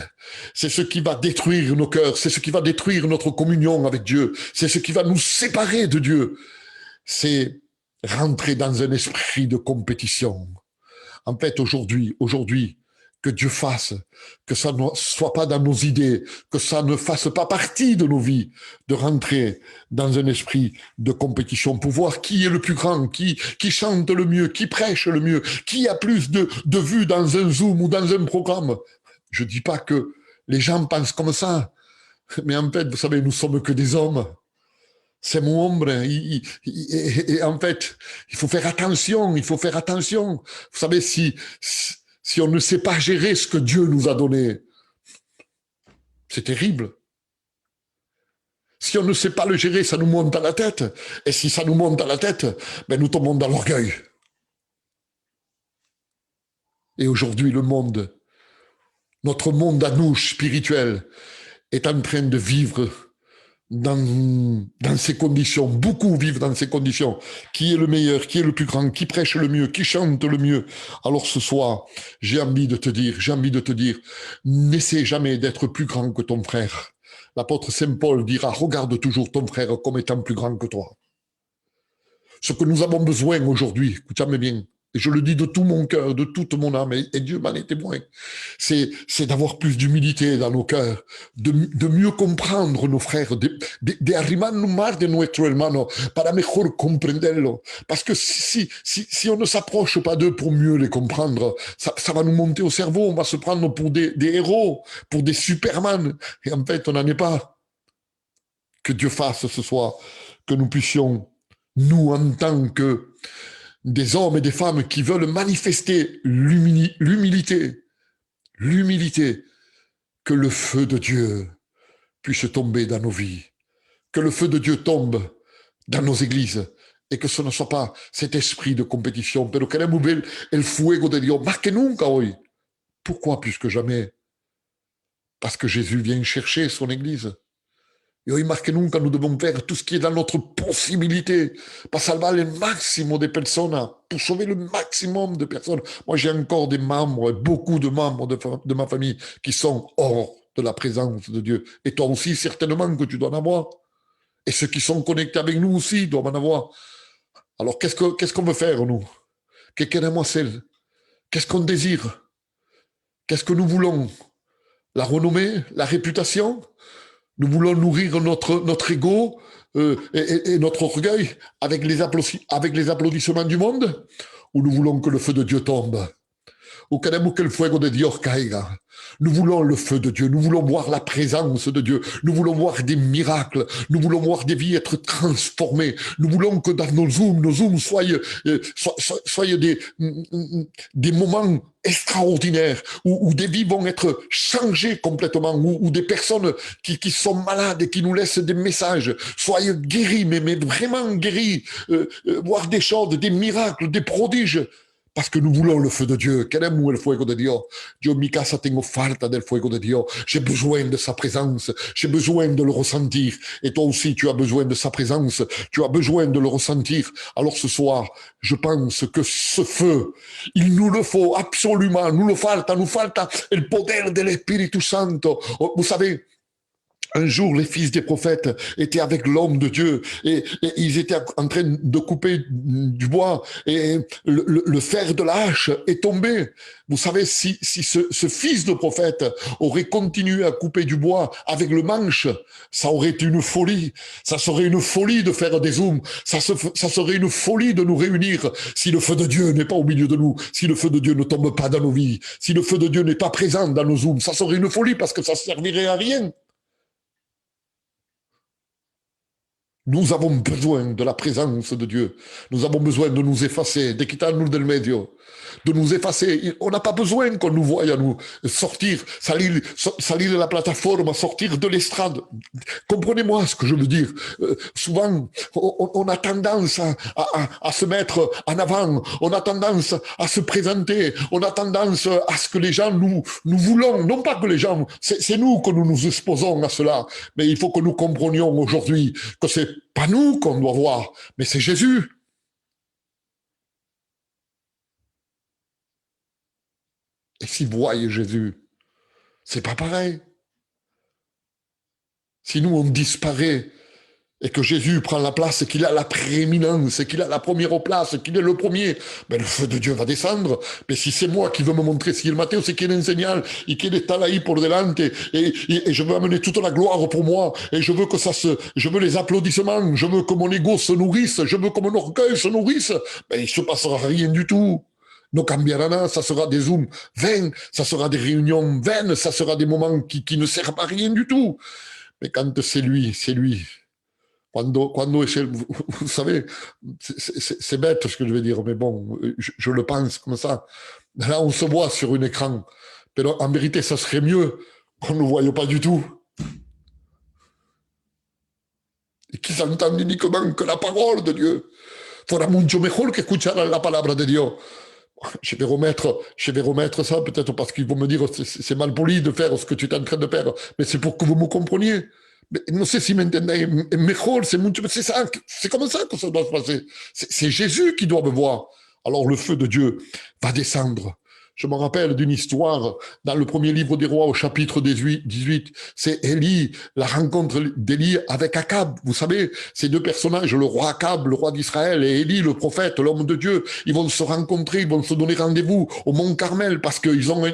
C'est ce qui va détruire nos cœurs. C'est ce qui va détruire notre communion avec Dieu. C'est ce qui va nous séparer de Dieu. C'est rentrer dans un esprit de compétition. En fait, aujourd'hui, que Dieu fasse, que ça ne soit pas dans nos idées, que ça ne fasse pas partie de nos vies, de rentrer dans un esprit de compétition pour voir qui est le plus grand, qui chante le mieux, qui prêche le mieux, qui a plus de vues dans un Zoom ou dans un programme. Je dis pas que les gens pensent comme ça, mais en fait, vous savez, nous sommes que des hommes. C'est mon ombre. Et en fait, il faut faire attention. Vous savez, si on ne sait pas gérer ce que Dieu nous a donné, c'est terrible. Si on ne sait pas le gérer, ça nous monte à la tête. Et si ça nous monte à la tête, ben nous tombons dans l'orgueil. Et aujourd'hui, notre monde à nous, spirituel, est en train de vivre dans ces conditions. Beaucoup vivent dans ces conditions. Qui est le meilleur, qui est le plus grand, qui prêche le mieux, qui chante le mieux. Alors ce soir, j'ai envie de te dire, n'essaie jamais d'être plus grand que ton frère. L'apôtre Saint Paul dira, regarde toujours ton frère comme étant plus grand que toi. Ce que nous avons besoin aujourd'hui, écoutez-moi bien, et je le dis de tout mon cœur, de toute mon âme, et Dieu m'en est témoin, c'est d'avoir plus d'humilité dans nos cœurs, de mieux comprendre nos frères, de arrimarnos más de nuestro hermano, para mejor comprenderlo. Parce que si on ne s'approche pas d'eux pour mieux les comprendre, ça va nous monter au cerveau, on va se prendre pour des héros, pour des Superman, et en fait, on n'en est pas. Que Dieu fasse ce soir, que nous puissions, nous, en tant que des hommes et des femmes qui veulent manifester l'humilité, que le feu de Dieu puisse tomber dans nos vies, que le feu de Dieu tombe dans nos églises et que ce ne soit pas cet esprit de compétition, pero queremos ver el fuego de Dios más que nunca hoy. Pourquoi plus que jamais? Parce que Jésus vient chercher son église. Et hoy más que nunca, nous devons faire tout ce qui est dans notre possibilité pour salvar le maximum de personnes, pour sauver le maximum de personnes. Moi, j'ai encore des membres, beaucoup de membres de ma famille qui sont hors de la présence de Dieu. Et toi aussi, certainement que tu dois en avoir. Et ceux qui sont connectés avec nous aussi doivent en avoir. Alors, qu'est-ce qu'on veut faire, nous? Que queremos hacer? Qu'est-ce qu'on désire? Qu'est-ce que nous voulons? La renommée? La réputation? Nous voulons nourrir notre ego et notre orgueil avec les applaudissements du monde? ou nous voulons que le feu de Dieu tombe? Ou queremos que el fuego de Dios caiga? Nous voulons le feu de Dieu, nous voulons voir la présence de Dieu, nous voulons voir des miracles, nous voulons voir des vies être transformées, nous voulons que dans nos zooms soient des moments extraordinaires où des vies vont être changées complètement, où des personnes qui sont malades et qui nous laissent des messages soient guéries, mais vraiment guéries, voir des choses, des miracles, des prodiges. Parce que nous voulons le feu de Dieu. Queremos el fuego de Dios. Yo en mi casa tengo falta del fuego de Dios. J'ai besoin de sa présence. J'ai besoin de le ressentir. Et toi aussi, tu as besoin de sa présence. Tu as besoin de le ressentir. Alors ce soir, je pense que ce feu, il nous le faut absolument. Nous falta el poder del Espíritu Santo. Vous savez, un jour, les fils des prophètes étaient avec l'homme de Dieu et ils étaient en train de couper du bois et le fer de la hache est tombé. Vous savez, si ce fils de prophète aurait continué à couper du bois avec le manche, ça aurait été une folie. Ça serait une folie de faire des zooms. Ça serait une folie de nous réunir si le feu de Dieu n'est pas au milieu de nous, si le feu de Dieu ne tombe pas dans nos vies, si le feu de Dieu n'est pas présent dans nos zooms. Ça serait une folie parce que ça servirait à rien. Nous avons besoin de la présence de Dieu. Nous avons besoin de nous effacer, de quitarnos del medio, de nous effacer. On n'a pas besoin qu'on nous voie à nous sortir, salir de la plateforme, sortir de l'estrade. Comprenez-moi ce que je veux dire. Souvent, on a tendance à se mettre en avant, on a tendance à se présenter, on a tendance à ce que les gens nous voulons. Non pas que les gens, c'est nous que nous nous exposons à cela, mais il faut que nous comprenions aujourd'hui que c'est pas nous qu'on doit voir, mais c'est Jésus. Et si vous voyez Jésus, c'est pas pareil. Si nous, on disparaît et que Jésus prend la place et qu'il a la prééminence et qu'il a la première place et qu'il est le premier, ben le feu de Dieu va descendre. Mais si c'est moi qui veux me montrer, si el Mateo se quiere enseñar y quiere estar ahí por delante et je veux amener toute la gloire pour moi et je veux que je veux les applaudissements, je veux que mon ego se nourrisse, je veux que mon orgueil se nourrisse, ben il se passera rien du tout. No cambiará nada, ça sera des zooms vains, ça sera des réunions vaines, ça sera des moments qui ne servent à rien du tout. Mais quand c'est lui. Quando vous savez, c'est bête ce que je vais dire, mais bon, je le pense comme ça. Là, on se voit sur un écran. Mais en vérité, ça serait mieux qu'on ne nous voie pas du tout. Et qu'ils s'entendent uniquement que la parole de Dieu. Fuera mucho mejor que escucharan la palabra de Dios. Je vais remettre ça, peut-être parce qu'ils vont me dire c'est mal poli de faire ce que tu es en train de faire, mais c'est pour que vous me compreniez. Mais non sé si m'entendez, mejor, c'est ça, c'est comme ça que ça doit se passer. C'est Jésus qui doit me voir. Alors le feu de Dieu va descendre. Je me rappelle d'une histoire dans le premier livre des rois au chapitre 18. C'est Élie, la rencontre d'Élie avec Akab. Vous savez, ces deux personnages, le roi Akab, le roi d'Israël, et Élie, le prophète, l'homme de Dieu, ils vont se rencontrer, ils vont se donner rendez-vous au mont Carmel parce qu'ils ont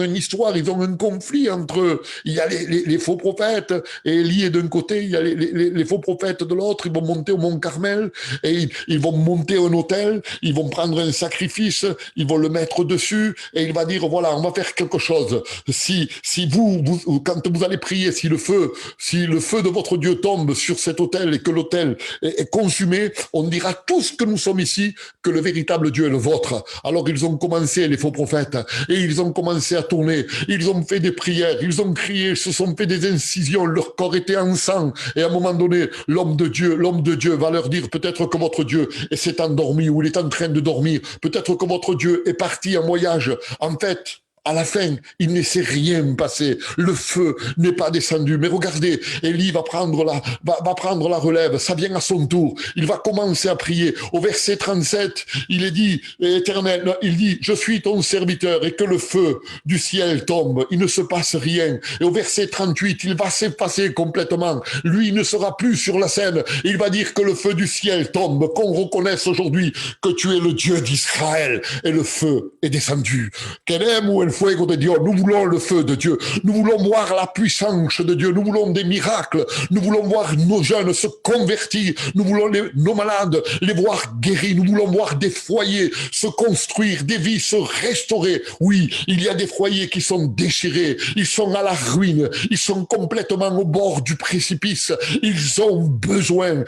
une histoire, ils ont un conflit entre eux. Il y a les faux prophètes, et Élie est d'un côté, il y a les faux prophètes de l'autre. Ils vont monter au mont Carmel et ils vont monter un autel, ils vont prendre un sacrifice, ils vont le mettre dessus. Et il va dire, voilà, on va faire quelque chose. Si vous, quand vous allez prier, si le feu de votre Dieu tombe sur cet autel et que l'autel est consumé, on dira tous que nous sommes ici, que le véritable Dieu est le vôtre. Alors ils ont commencé, les faux prophètes, et ils ont commencé à tourner. Ils ont fait des prières, ils ont crié, ils se sont fait des incisions, leur corps était en sang. Et à un moment donné, l'homme de Dieu va leur dire, peut-être que votre Dieu s'est endormi ou il est en train de dormir. Peut-être que votre Dieu est parti en voyage. En fait, à la fin, il ne s'est rien passé. Le feu n'est pas descendu. Mais regardez, Élie va prendre la relève. Ça vient à son tour. Il va commencer à prier. Au verset 37, il est dit, Éternel, il dit, je suis ton serviteur et que le feu du ciel tombe. Il ne se passe rien. Et au verset 38, il va s'effacer complètement. Lui, il ne sera plus sur la scène. Il va dire que le feu du ciel tombe, qu'on reconnaisse aujourd'hui que tu es le Dieu d'Israël. Et le feu est descendu. Queremos el fuego de Dios, nous voulons le feu de Dieu, nous voulons voir la puissance de Dieu, nous voulons des miracles, nous voulons voir nos jeunes se convertir, nous voulons nos malades les voir guéris, nous voulons voir des foyers se construire, des vies se restaurer. Oui, il y a des foyers qui sont déchirés, ils sont à la ruine, ils sont complètement au bord du précipice, ils ont besoin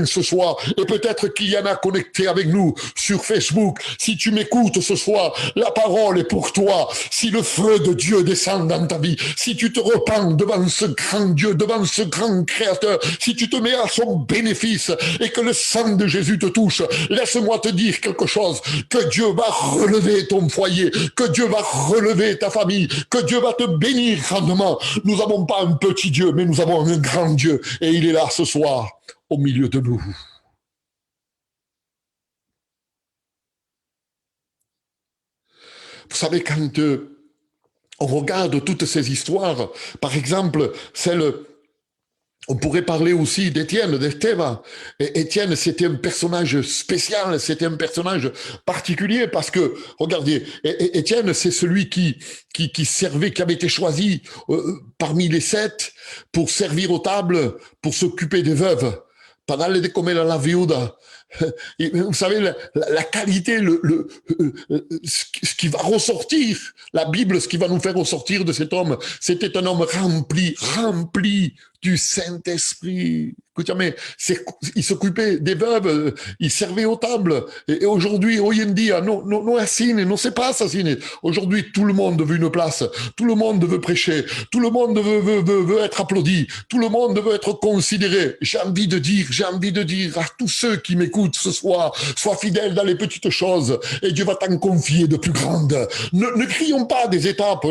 ce soir, et peut-être qu'il y en a connectés avec nous sur Facebook. Si tu m'écoutes ce soir, la parole est pour toi. Si le feu de Dieu descend dans ta vie, si tu te repens devant ce grand Dieu, devant ce grand Créateur, si tu te mets à son bénéfice et que le sang de Jésus te touche, laisse-moi te dire quelque chose, que Dieu va relever ton foyer, que Dieu va relever ta famille, que Dieu va te bénir grandement. Nous n'avons pas un petit Dieu, mais nous avons un grand Dieu, et il est là ce soir au milieu de nous. Vous savez, quand on regarde toutes ces histoires, par exemple, on pourrait parler aussi d'Étienne, d'Esteva. Étienne, c'était un personnage spécial, c'était un personnage particulier parce que, regardez, Étienne, c'est celui qui servait, qui avait été choisi parmi les 7 pour servir aux tables, pour s'occuper des veuves. Parole de comer la viuda. Et vous savez, la qualité, ce qui va ressortir, la Bible, ce qui va nous faire ressortir de cet homme, c'était un homme rempli du Saint-Esprit. Écoutez, il s'occupait des veuves, il servait aux tables. Et aujourd'hui, hoy en dia, non assassine, non c'est pas assassiner. Aujourd'hui, tout le monde veut une place, tout le monde veut prêcher, tout le monde veut être applaudi, tout le monde veut être considéré. J'ai envie de dire à tous ceux qui m'écoutent ce soir, sois fidèle dans les petites choses et Dieu va t'en confier de plus grandes. Ne crions pas des étapes,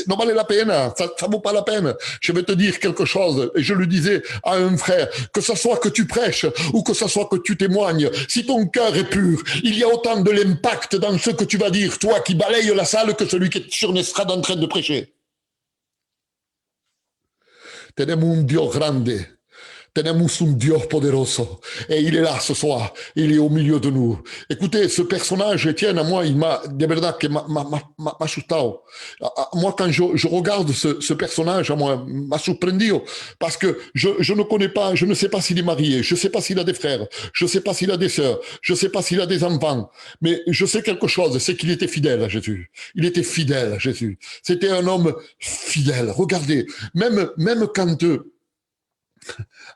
non valait la peine, ça vaut pas la peine. Je vais te dire quelque chose, et je le disais à un frère, que ce soit que tu prêches ou que ce soit que tu témoignes, si ton cœur est pur, il y a autant de l'impact dans ce que tu vas dire, toi qui balayes la salle, que celui qui est sur une estrade en train de prêcher. Tenemos un Dios grande. Tenemos un Dios poderoso. Et il est là ce soir. Il est au milieu de nous. Écoutez, ce personnage, Étienne, à moi, il m'a, de verdad, que m'a assustado. Moi, quand je regarde ce personnage, à moi, m'a surprendu. Parce que je ne connais pas, je ne sais pas s'il est marié, je ne sais pas s'il a des frères, je ne sais pas s'il a des sœurs, je ne sais pas s'il a des enfants. Mais je sais quelque chose, c'est qu'il était fidèle à Jésus. Il était fidèle à Jésus. C'était un homme fidèle. Regardez, même quand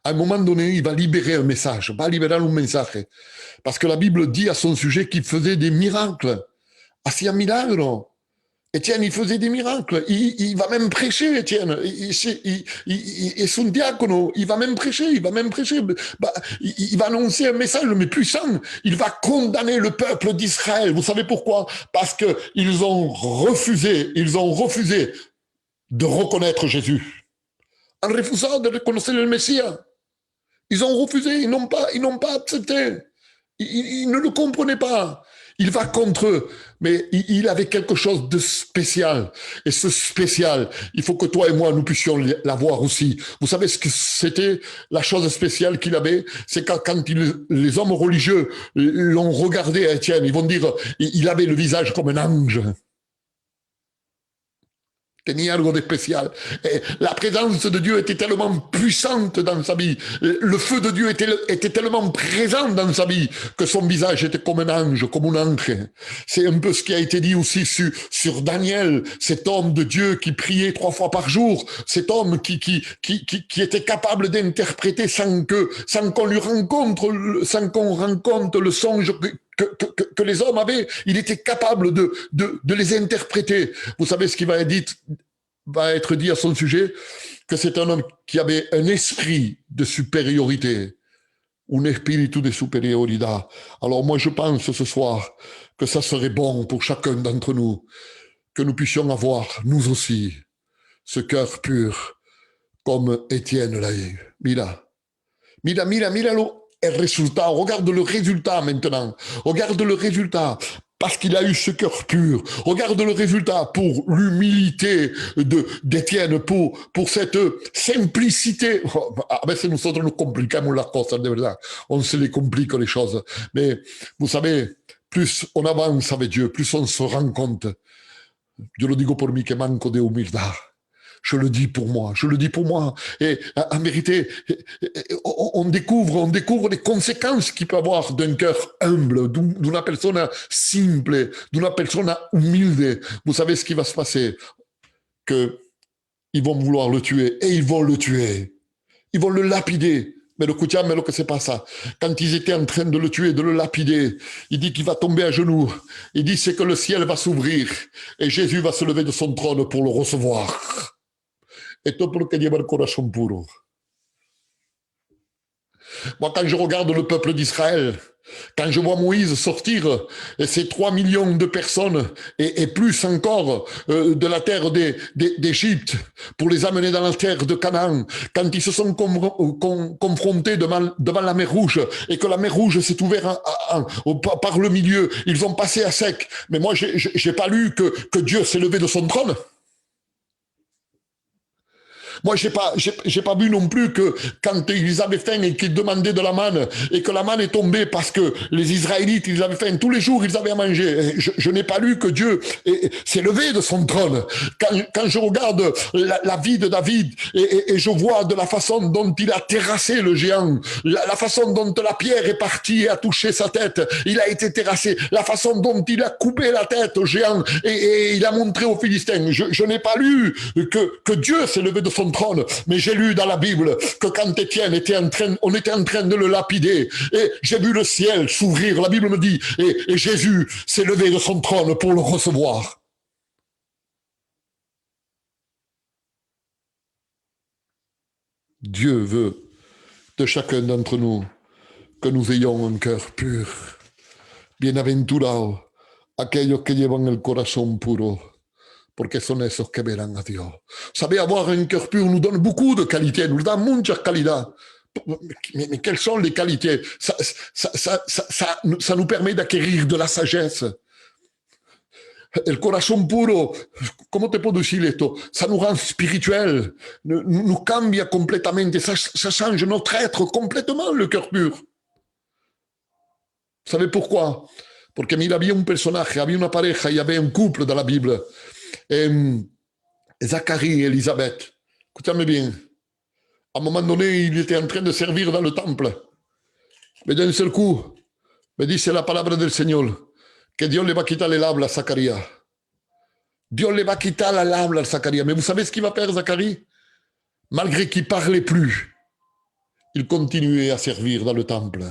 à un moment donné, il va libérer un message, va libérer un message. Parce que la Bible dit à son sujet qu'il faisait des miracles. Hacía milagros. Étienne, il faisait des miracles. Il va même prêcher, Étienne. Et son diacre, il va même prêcher. Il va annoncer un message, mais puissant. Il va condamner le peuple d'Israël. Vous savez pourquoi? Parce qu'ils ont refusé de reconnaître Jésus. En refusant de reconnaître le Messie. Ils ont refusé, ils n'ont pas accepté. Ils ne le comprenaient pas. Il va contre eux, mais il avait quelque chose de spécial. Et ce spécial, il faut que toi et moi, nous puissions l'avoir aussi. Vous savez ce que c'était la chose spéciale qu'il avait? C'est quand les hommes religieux l'ont regardé à Étienne, ils vont dire, il avait le visage comme un ange. Tenía algo de spécial. Et la présence de Dieu était tellement puissante dans sa vie. Le feu de Dieu était tellement présent dans sa vie que son visage était comme un ange, comme un ange. C'est un peu ce qui a été dit aussi sur Daniel, cet homme de Dieu qui priait 3 fois par jour, cet homme qui était capable d'interpréter sans qu'on lui rencontre, sans qu'on rencontre le songe que les hommes avaient. Il était capable de les interpréter. Vous savez ce qui va être dit à son sujet? Que c'est un homme qui avait un esprit de supériorité. Un espíritu de superioridad. Alors moi, je pense ce soir que ça serait bon pour chacun d'entre nous que nous puissions avoir, nous aussi, ce cœur pur comme Étienne l'a eu. Mira le résultat. Regarde le résultat maintenant. Regarde le résultat. Parce qu'il a eu ce cœur pur. Regarde le résultat pour l'humilité d'Étienne, pour cette simplicité. A veces nosotros nos complicamos las cosas, de verdad. On se les complique les choses. Mais vous savez, plus on avance avec Dieu, plus on se rend compte Yo lo digo por mí que manco de humildad. Je le dis pour moi, je le dis pour moi. Et en vérité, on découvre les conséquences qu'il peut avoir d'un cœur humble, d'une personne simple, d'une personne humilde. Vous savez ce qui va se passer? Qu'ils vont vouloir le tuer, et ils vont le tuer. Ils vont le lapider. Mais le escuchame lo que se pasa. Quand ils étaient en train de le tuer, de le lapider, il dit qu'il va tomber à genoux. Il dit c'est que le ciel va s'ouvrir et Jésus va se lever de son trône pour le recevoir. Esto porque lleva el corazón puro. Moi, quand je regarde le peuple d'Israël, quand je vois Moïse sortir ces 3 millions de personnes et plus encore de la terre d'Égypte pour les amener dans la terre de Canaan, quand ils se sont confrontés devant la mer Rouge et que la mer Rouge s'est ouverte par le milieu, ils ont passé à sec. Mais moi, j'ai pas lu que Dieu s'est levé de son trône. Moi, j'ai pas vu non plus que quand ils avaient faim et qu'ils demandaient de la manne et que la manne est tombée parce que les Israélites, ils avaient faim. Tous les jours, ils avaient à manger. Je n'ai pas lu que Dieu s'est levé de son trône. Quand je regarde la vie de David et je vois de la façon dont il a terrassé le géant, la façon dont la pierre est partie et a touché sa tête, il a été terrassé. La façon dont il a coupé la tête au géant et il a montré aux Philistins. Je n'ai pas lu que Dieu s'est levé de son trône, mais j'ai lu dans la Bible que quand Étienne on était en train de le lapider et j'ai vu le ciel s'ouvrir, la Bible me dit, et Jésus s'est levé de son trône pour le recevoir. Dieu veut de chacun d'entre nous que nous ayons un cœur pur. Bienaventurados aquellos que llevan el corazón puro, porque son esos que verán a Dios. Vous savez, avoir un cœur pur nous donne beaucoup de qualités, nous donne muchas qualidades. Mais quelles sont les qualités? Ça nous permet d'acquérir de la sagesse. El corazón puro, ¿cómo te puedo decir esto? Ça nous rend spirituel, nous cambia completamente, ça change notre être complètement, le cœur pur. Vous savez pourquoi? Porque mira, había un personaje, había una pareja y había un couple dans la Bible. Zacharie et Élisabeth. Écoutez-moi bien. À un moment donné, il était en train de servir dans le temple. Mais d'un seul coup, me dice la palabra del Señor, que Dios le va a quitar el habla a Zacarías. Dios le va a quitar el habla a Zacarías. Mais vous savez ce qu'il va faire, Zacharie? Malgré qu'il ne parlait plus, il continuait à servir dans le temple.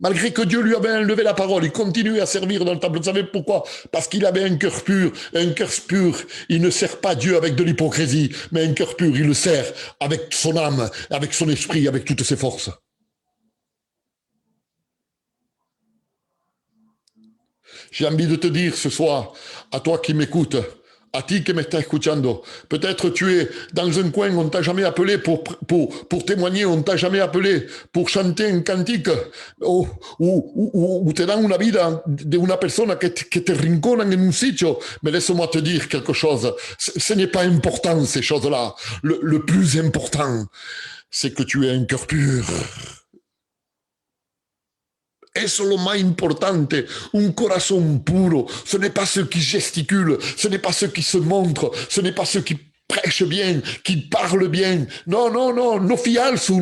Malgré que Dieu lui avait enlevé la parole, il continuait à servir dans le temple. Vous savez pourquoi? Parce qu'il avait un cœur pur. Un cœur pur, il ne sert pas Dieu avec de l'hypocrisie, mais un cœur pur, il le sert avec son âme, avec son esprit, avec toutes ses forces. J'ai envie de te dire ce soir, à toi qui m'écoutes, à ti que me estás escuchando, peut-être tu es dans un coin, on ne t'a jamais appelé pour témoigner, on ne t'a jamais appelé pour chanter un cantique, ou te dan una vida de una persona que te rinconan en un sitio. Mais laisse-moi te dire quelque chose, ce n'est pas important ces choses-là. Le plus important, c'est que tu aies un cœur pur. Eso es lo más importante, un corazón puro. Ce n'est pas ceux qui gesticulent, ce n'est pas ceux qui se montrent, ce n'est pas ceux qui prêchent bien, qui parlent bien. Non, no fialso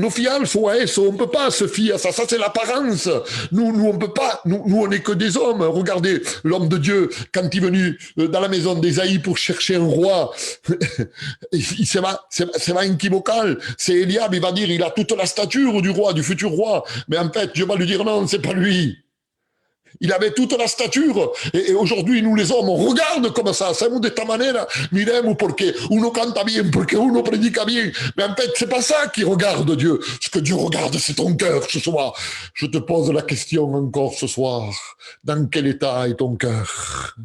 a eso. On ne peut pas se fier à ça. Ça, c'est l'apparence. Nous, on peut pas. Nous, on n'est que des hommes. Regardez, l'homme de Dieu, quand il est venu dans la maison d'Ésaïe pour chercher un roi, c'est pas équivocal. C'est Eliab, il va dire, il a toute la stature du roi, du futur roi. Mais en fait, Dieu va lui dire, non, c'est pas lui. Il avait toute la stature. Et aujourd'hui, nous les hommes, on regarde comme ça. Hacemos de esta manera. Miremos porque uno canta bien, porque uno predica bien. Mais en fait, c'est pas ça qui regarde Dieu. Ce que Dieu regarde, c'est ton cœur ce soir. Je te pose la question encore ce soir. Dans quel état est ton cœur?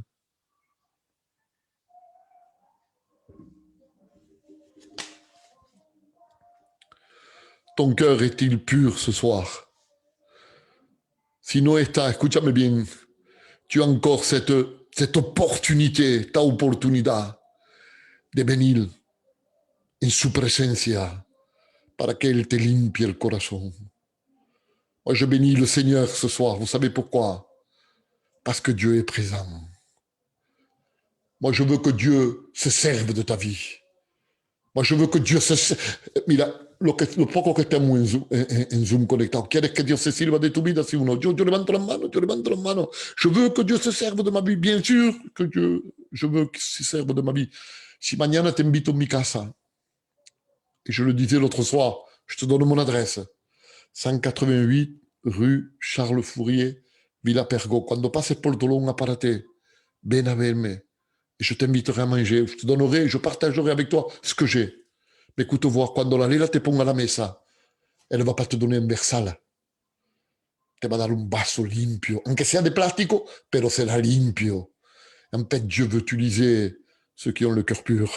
Ton cœur est-il pur ce soir? Si no está, escúchame bien, tu as encore cette opportunité, ta oportunidad de venir en su presencia para que Él te limpie el corazón. Moi, je bénis le Seigneur ce soir. Vous savez pourquoi? Parce que Dieu est présent. Moi, je veux que Dieu se serve de ta vie. Moi, je veux que Dio mira, lo poco que estamos en Zoom conectados, ¿quieres que Dios se sirva de tu vida? Si uno, yo levanto las manos, yo levanto las manos. Je veux que Dieu se serve de ma vie, bien sûr que je veux qu'il se serve de ma vie. Si mañana te invito en mi casa, et je le disais l'autre soir, je te donne mon adresse, 188 rue Charles Fourier, Villa Pergo. Cuando pases por Tolón, apárate, ven a verme. Et je t'inviterai à manger, je te donnerai, je partagerai avec toi ce que j'ai. Mais écoute, voir, cuando la nena te ponga a la mesa, elle ne va pas te donner un versal. Te va dar un vaso limpio, aunque sea de plástico, pero será limpio. En fait, Dieu veut utiliser ceux qui ont le cœur pur.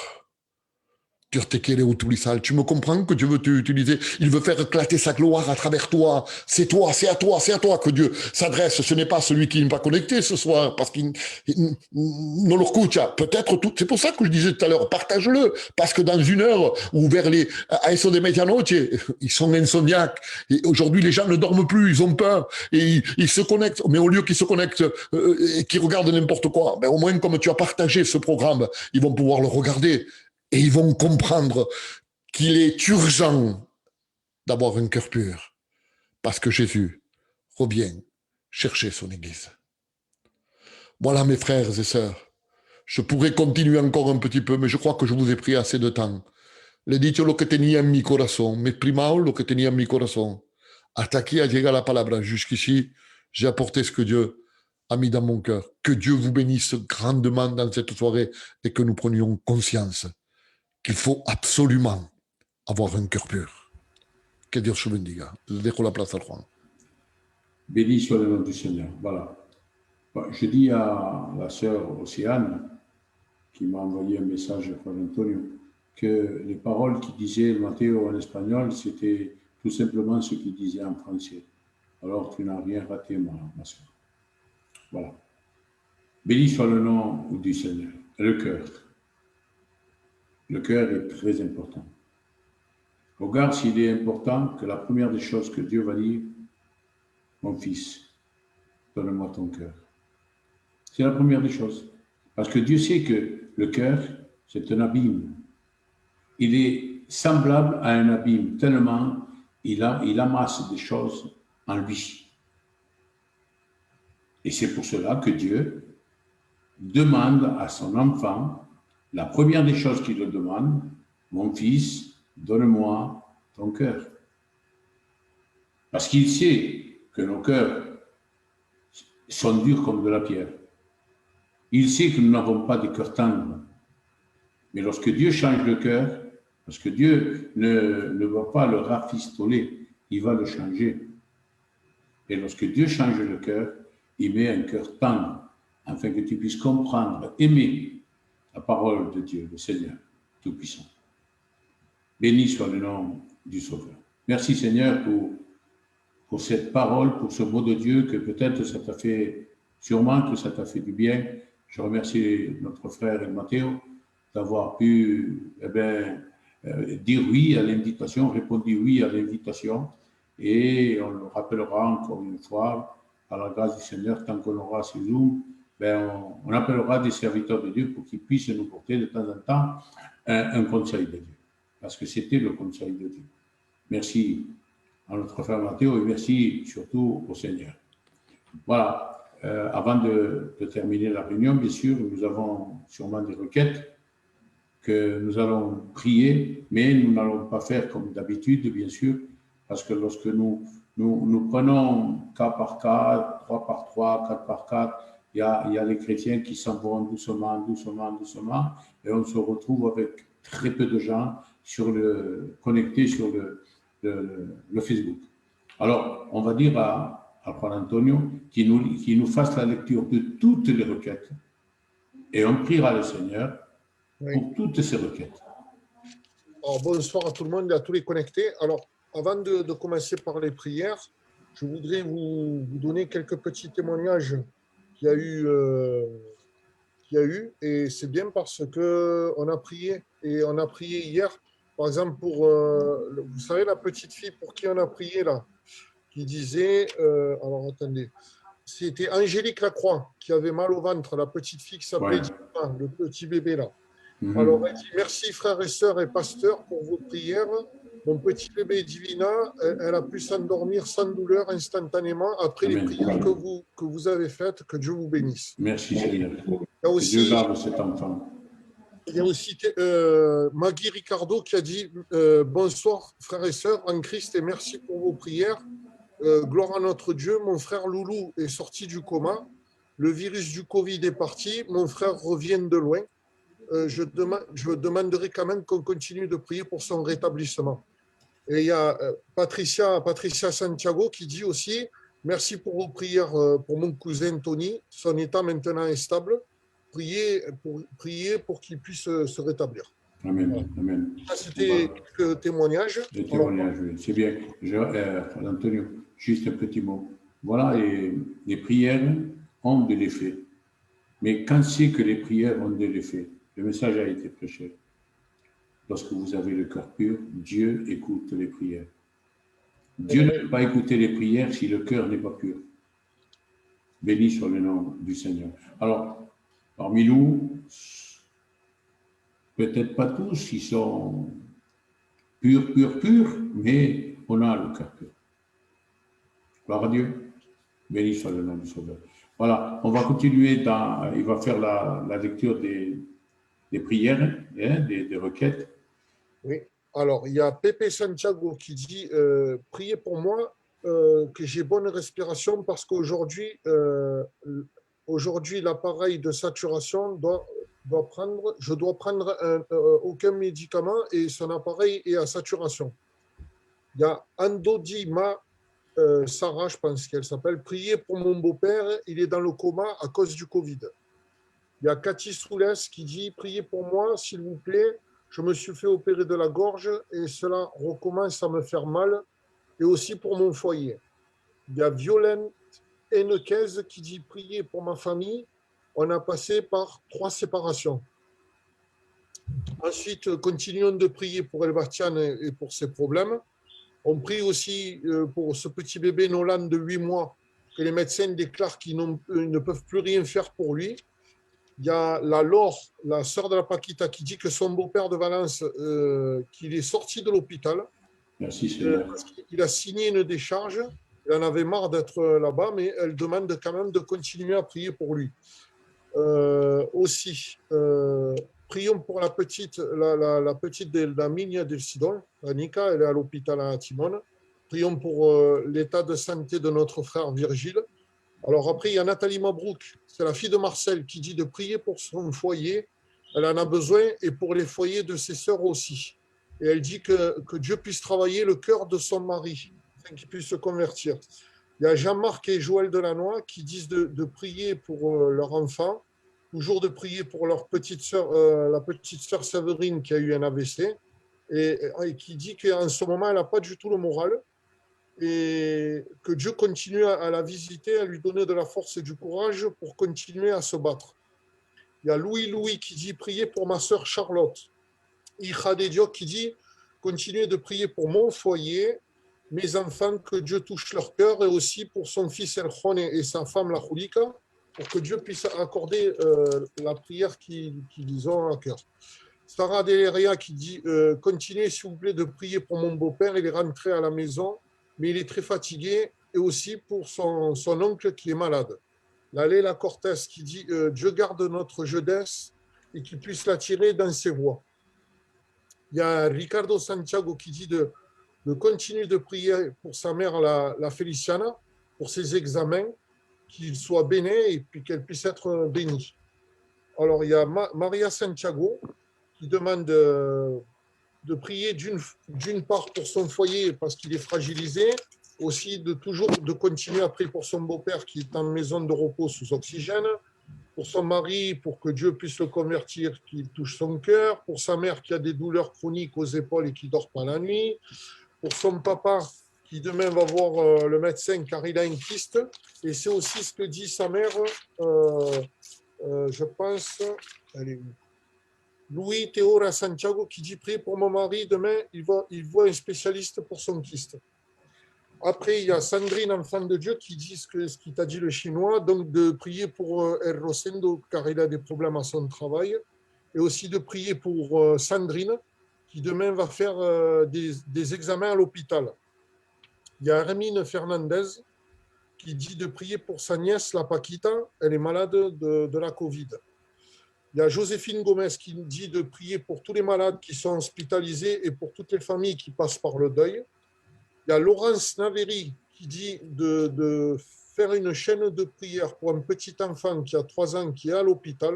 Dieu te quiere utilizar. Tu me comprends que Dieu veut t'utiliser. Il veut faire éclater sa gloire à travers toi. C'est toi, c'est à toi, c'est à toi que Dieu s'adresse. Ce n'est pas celui qui n'est pas connecté ce soir parce qu'il ne le escucha. Peut-être tout. C'est pour ça que je disais tout à l'heure, partage-le. Parce que dans une heure ou vers à eso de medianoche, ils sont insomniaques. Et aujourd'hui, les gens ne dorment plus, ils ont peur. Et ils se connectent. Mais au lieu qu'ils se connectent et qu'ils regardent n'importe quoi, ben au moins comme tu as partagé ce programme, ils vont pouvoir le regarder. Et ils vont comprendre qu'il est urgent d'avoir un cœur pur, parce que Jésus revient chercher son Église. Voilà, mes frères et sœurs, je pourrais continuer encore un petit peu, mais je crois que je vous ai pris assez de temps. Le dicho lo que tenía en mi corazón, me he exprimado lo que tenía en mi corazón. Hasta aquí ha llegado la palabra. Jusqu'ici, j'ai apporté ce que Dieu a mis dans mon cœur. Que Dieu vous bénisse grandement dans cette soirée et que nous prenions conscience qu'il faut absolument avoir un cœur pur. Que Dios te bendiga. Le dejo la place à Juan. Béni soit le nom du Seigneur. Voilà. Je dis à la sœur Océane, qui m'a envoyé un message à Juan Antonio, que les paroles qu'il disait Matteo en espagnol, c'était tout simplement ce qu'il disait en français. Alors tu n'as rien raté, ma sœur. Voilà. Béni soit le nom du Seigneur. Le cœur. Le cœur est très important. Regarde s'il est important que la première des choses que Dieu va dire, mon fils, donne-moi ton cœur. C'est la première des choses. Parce que Dieu sait que le cœur, c'est un abîme. Il est semblable à un abîme, tellement il amasse des choses en lui. Et c'est pour cela que Dieu demande à son enfant, la première des choses qu'il le demande, mon fils, donne-moi ton cœur. Parce qu'il sait que nos cœurs sont durs comme de la pierre. Il sait que nous n'avons pas de cœur tendre. Mais lorsque Dieu change le cœur, parce que Dieu ne va pas le rafistoler, il va le changer. Et lorsque Dieu change le cœur, il met un cœur tendre, afin que tu puisses comprendre, aimer la parole de Dieu, le Seigneur Tout-Puissant. Béni soit le nom du Sauveur. Merci Seigneur pour cette parole, pour ce mot de Dieu, que peut-être ça t'a fait, sûrement que ça t'a fait du bien. Je remercie notre frère Matteo d'avoir pu dire oui à l'invitation, répondre oui à l'invitation. Et on le rappellera encore une fois, par la grâce du Seigneur, tant qu'on aura ces Zooms, on appellera des serviteurs de Dieu pour qu'ils puissent nous porter de temps en temps un conseil de Dieu. Parce que c'était le conseil de Dieu. Merci à notre frère Matteo et merci surtout au Seigneur. Voilà. Avant de terminer la réunion, bien sûr, nous avons sûrement des requêtes que nous allons prier, mais nous n'allons pas faire comme d'habitude, bien sûr, parce que lorsque nous prenons cas par cas, 3 par 3, 4 par 4, il y a les chrétiens qui s'en vont doucement, et on se retrouve avec très peu de gens connectés sur le Facebook. Alors, on va dire à Juan Antonio qui nous fasse la lecture de toutes les requêtes, et on priera le Seigneur pour toutes ces requêtes. Alors, bonsoir à tout le monde et à tous les connectés. Alors, avant de commencer par les prières, je voudrais vous donner quelques petits témoignages qu'il y a eu, et c'est bien parce qu'on a prié, et on a prié hier, par exemple, pour, vous savez, la petite fille pour qui on a prié là, qui disait, alors attendez, c'était Angélique Lacroix qui avait mal au ventre, la petite fille qui s'appelait Ouais. Dina, le petit bébé là. Mhm. Alors, elle dit, merci frères et sœurs et pasteurs pour vos prières. Mon petit bébé Divina, elle a pu s'endormir sans douleur instantanément après les Amen. prières que vous avez faites. Que Dieu vous bénisse. Merci Seigneur. Il y a Que Dieu aussi, garde cet enfant. Maggie Ricardo qui a dit bonsoir frères et sœurs en Christ et merci pour vos prières. Gloire à notre Dieu. Mon frère Loulou est sorti du coma. Le virus du Covid est parti. Mon frère revient de loin. Je demanderai quand même qu'on continue de prier pour son rétablissement. Et il y a Patricia Santiago qui dit aussi merci pour vos prières pour mon cousin Tony. Son état maintenant est stable. Priez pour qu'il puisse se rétablir. Amen. Voilà. Amen. C'était quelques témoignages. Des témoignages, oui. C'est bien. Antonio, juste un petit mot. Voilà, les prières ont de l'effet. Mais quand c'est que les prières ont de l'effet? Le message a été prêché. Lorsque vous avez le cœur pur, Dieu écoute les prières. Dieu ne peut pas écouter les prières si le cœur n'est pas pur. Béni soit le nom du Seigneur. Alors, parmi nous, peut-être pas tous, ils sont purs, mais on a le cœur pur. Gloire à Dieu. Béni soit le nom du Sauveur. Voilà, on va continuer il va faire la lecture des prières, hein, des requêtes. Oui. Alors, il y a Pepe Santiago qui dit priez pour moi que j'ai bonne respiration parce qu'aujourd'hui, l'appareil de saturation je dois prendre aucun médicament et son appareil est à saturation. Il y a Andodima Sarah, je pense qu'elle s'appelle, priez pour mon beau-père, il est dans le coma à cause du Covid. Il y a Cathy Soulès qui dit priez pour moi, s'il vous plaît. Je me suis fait opérer de la gorge et cela recommence à me faire mal, et aussi pour mon foyer. Il y a Violaine Hennequez qui dit priez pour ma famille. On a passé par 3 séparations. Ensuite, continuons de prier pour Elbatian et pour ses problèmes. On prie aussi pour ce petit bébé Nolan de 8 mois que les médecins déclarent qu'ils ne peuvent plus rien faire pour lui. Il y a la Laure, la sœur de la Paquita, qui dit que son beau-père de Valence, qu'il est sorti de l'hôpital. Merci Seigneur. Il a signé une décharge. Il en avait marre d'être là-bas, mais elle demande quand même de continuer à prier pour lui. Prions pour la petite de la Minia del Sidon, Nika, elle est à l'hôpital à Timone. Prions pour l'état de santé de notre frère Virgile. Alors après, il y a Nathalie Mabrouk, c'est la fille de Marcel, qui dit de prier pour son foyer. Elle en a besoin et pour les foyers de ses sœurs aussi. Et elle dit que Dieu puisse travailler le cœur de son mari, afin qu'il puisse se convertir. Il y a Jean-Marc et Joël Delannoy qui disent de prier pour leur enfant, toujours de prier pour leur petite sœur, la petite sœur Séverine qui a eu un AVC, et qui dit qu'en ce moment, elle n'a pas du tout le moral, et que Dieu continue à la visiter, à lui donner de la force et du courage pour continuer à se battre. Il y a Louis qui dit prier pour ma sœur Charlotte. Ija de Dios qui dit continuer de prier pour mon foyer, mes enfants, que Dieu touche leur cœur, et aussi pour son fils Eljon et sa femme la Julika, pour que Dieu puisse accorder la prière qu'ils ont à cœur. Sarah Deleria qui dit continuez s'il vous plaît de prier pour mon beau-père, il est rentré à la maison, mais il est très fatigué, et aussi pour son oncle qui est malade. La Léla Cortés qui dit Dieu garde notre jeunesse et qu'il puisse l'attirer dans ses voies. Il y a Ricardo Santiago qui dit de continuer de prier pour sa mère, la Feliciana, pour ses examens, qu'il soit béni et puis qu'elle puisse être bénie. Alors, il y a Maria Santiago qui demande de prier d'une part pour son foyer parce qu'il est fragilisé, aussi de continuer à prier pour son beau-père qui est en maison de repos sous oxygène, pour son mari, pour que Dieu puisse le convertir, qu'il touche son cœur, pour sa mère qui a des douleurs chroniques aux épaules et qui ne dort pas la nuit, pour son papa qui demain va voir le médecin car il a un kyste, et c'est aussi ce que dit sa mère, je pense, Louis Théora Santiago qui dit prier pour mon mari, demain il voit un spécialiste pour son kyste. Après, il y a Sandrine, enfant de Dieu, qui dit ce qu'il t'a dit le chinois, donc de prier pour El Rosendo, car il a des problèmes à son travail, et aussi de prier pour Sandrine, qui demain va faire des examens à l'hôpital. Il y a Hermine Fernandez, qui dit de prier pour sa nièce, la Paquita, elle est malade de la Covid. Il y a Joséphine Gomez qui dit de prier pour tous les malades qui sont hospitalisés et pour toutes les familles qui passent par le deuil. Il y a Laurence Naveri qui dit de faire une chaîne de prière pour un petit enfant qui a 3 ans qui est à l'hôpital.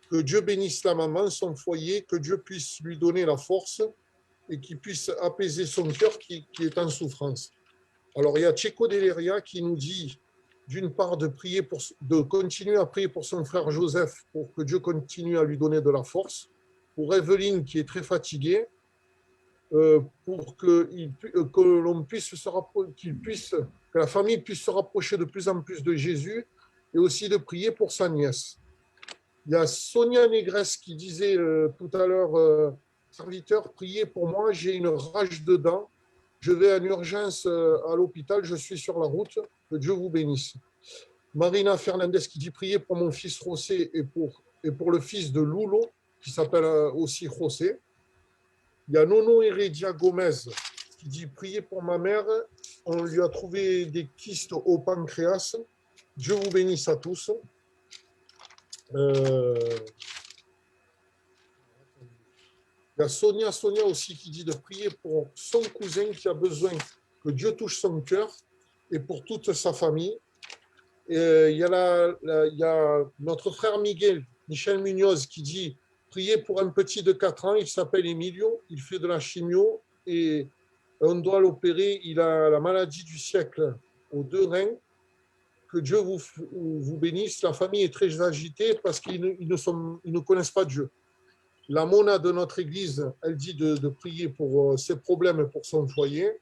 Que Dieu bénisse la maman, son foyer, que Dieu puisse lui donner la force et qu'il puisse apaiser son cœur qui est en souffrance. Alors, il y a Checo Deleria qui nous dit, d'une part, de continuer à prier pour son frère Joseph, pour que Dieu continue à lui donner de la force. Pour Evelyne, qui est très fatiguée, pour que l'on puisse que la famille puisse se rapprocher de plus en plus de Jésus, et aussi de prier pour sa nièce. Il y a Sonia Négresse qui disait tout à l'heure, serviteur, priez pour moi, j'ai une rage de dents. Je vais en urgence à l'hôpital, je suis sur la route, que Dieu vous bénisse. Marina Fernandez qui dit prier pour mon fils José et pour le fils de Lulo, qui s'appelle aussi José. Il y a Nono Heredia Gomez qui dit prier pour ma mère, on lui a trouvé des kystes au pancréas. Dieu vous bénisse à tous. Il y a Sonia aussi qui dit de prier pour son cousin qui a besoin que Dieu touche son cœur et pour toute sa famille. Et il y a notre frère Michel Munoz qui dit prier pour un petit de 4 ans, il s'appelle Emilio, il fait de la chimio et on doit l'opérer, il a la maladie du siècle aux 2 reins. Que Dieu vous bénisse, la famille est très agitée parce qu'ils ne connaissent pas Dieu. La Mona de notre église, elle dit de prier pour ses problèmes et pour son foyer.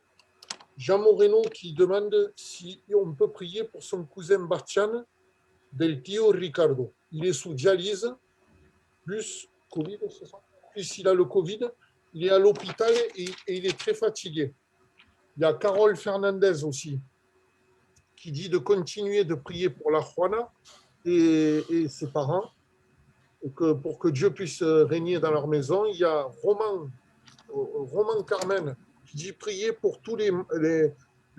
Jean Moreno qui demande si on peut prier pour son cousin Bartian del Tio Ricardo. Il est sous dialyse, plus Covid, c'est ça ? Plus il a le Covid, il est à l'hôpital et il est très fatigué. Il y a Carole Fernandez aussi qui dit de continuer de prier pour la Juana et ses parents. Pour que Dieu puisse régner dans leur maison. Il y a Roman Carmen qui dit prier pour tous les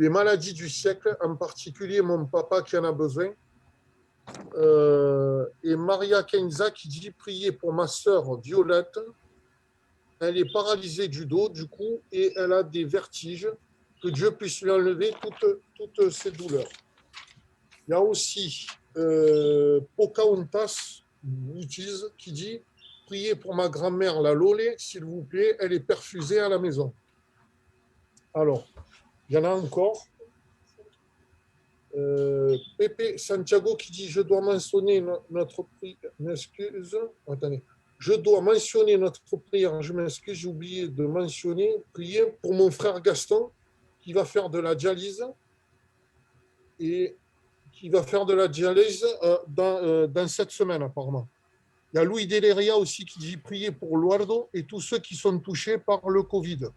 maladies du siècle, en particulier mon papa qui en a besoin. Et Maria Kenza qui dit prier pour ma sœur Violette. Elle est paralysée du dos, du coup, et elle a des vertiges. Que Dieu puisse lui enlever toutes ses douleurs. Il y a aussi Pocahontas Boutiz qui dit priez pour ma grand-mère la Lolé, s'il vous plaît, elle est perfusée à la maison. Alors, il y en a encore. Pepe Santiago qui dit je dois mentionner notre prière. Attendez. Je dois mentionner notre prière. Je m'excuse, j'ai oublié de mentionner. Prier pour mon frère Gaston qui va faire de la dialyse et qui va faire de la dialyse dans cette semaine apparemment. Il y a Louis Deleria aussi qui dit prier pour Luardo et tous ceux qui sont touchés par le Covid.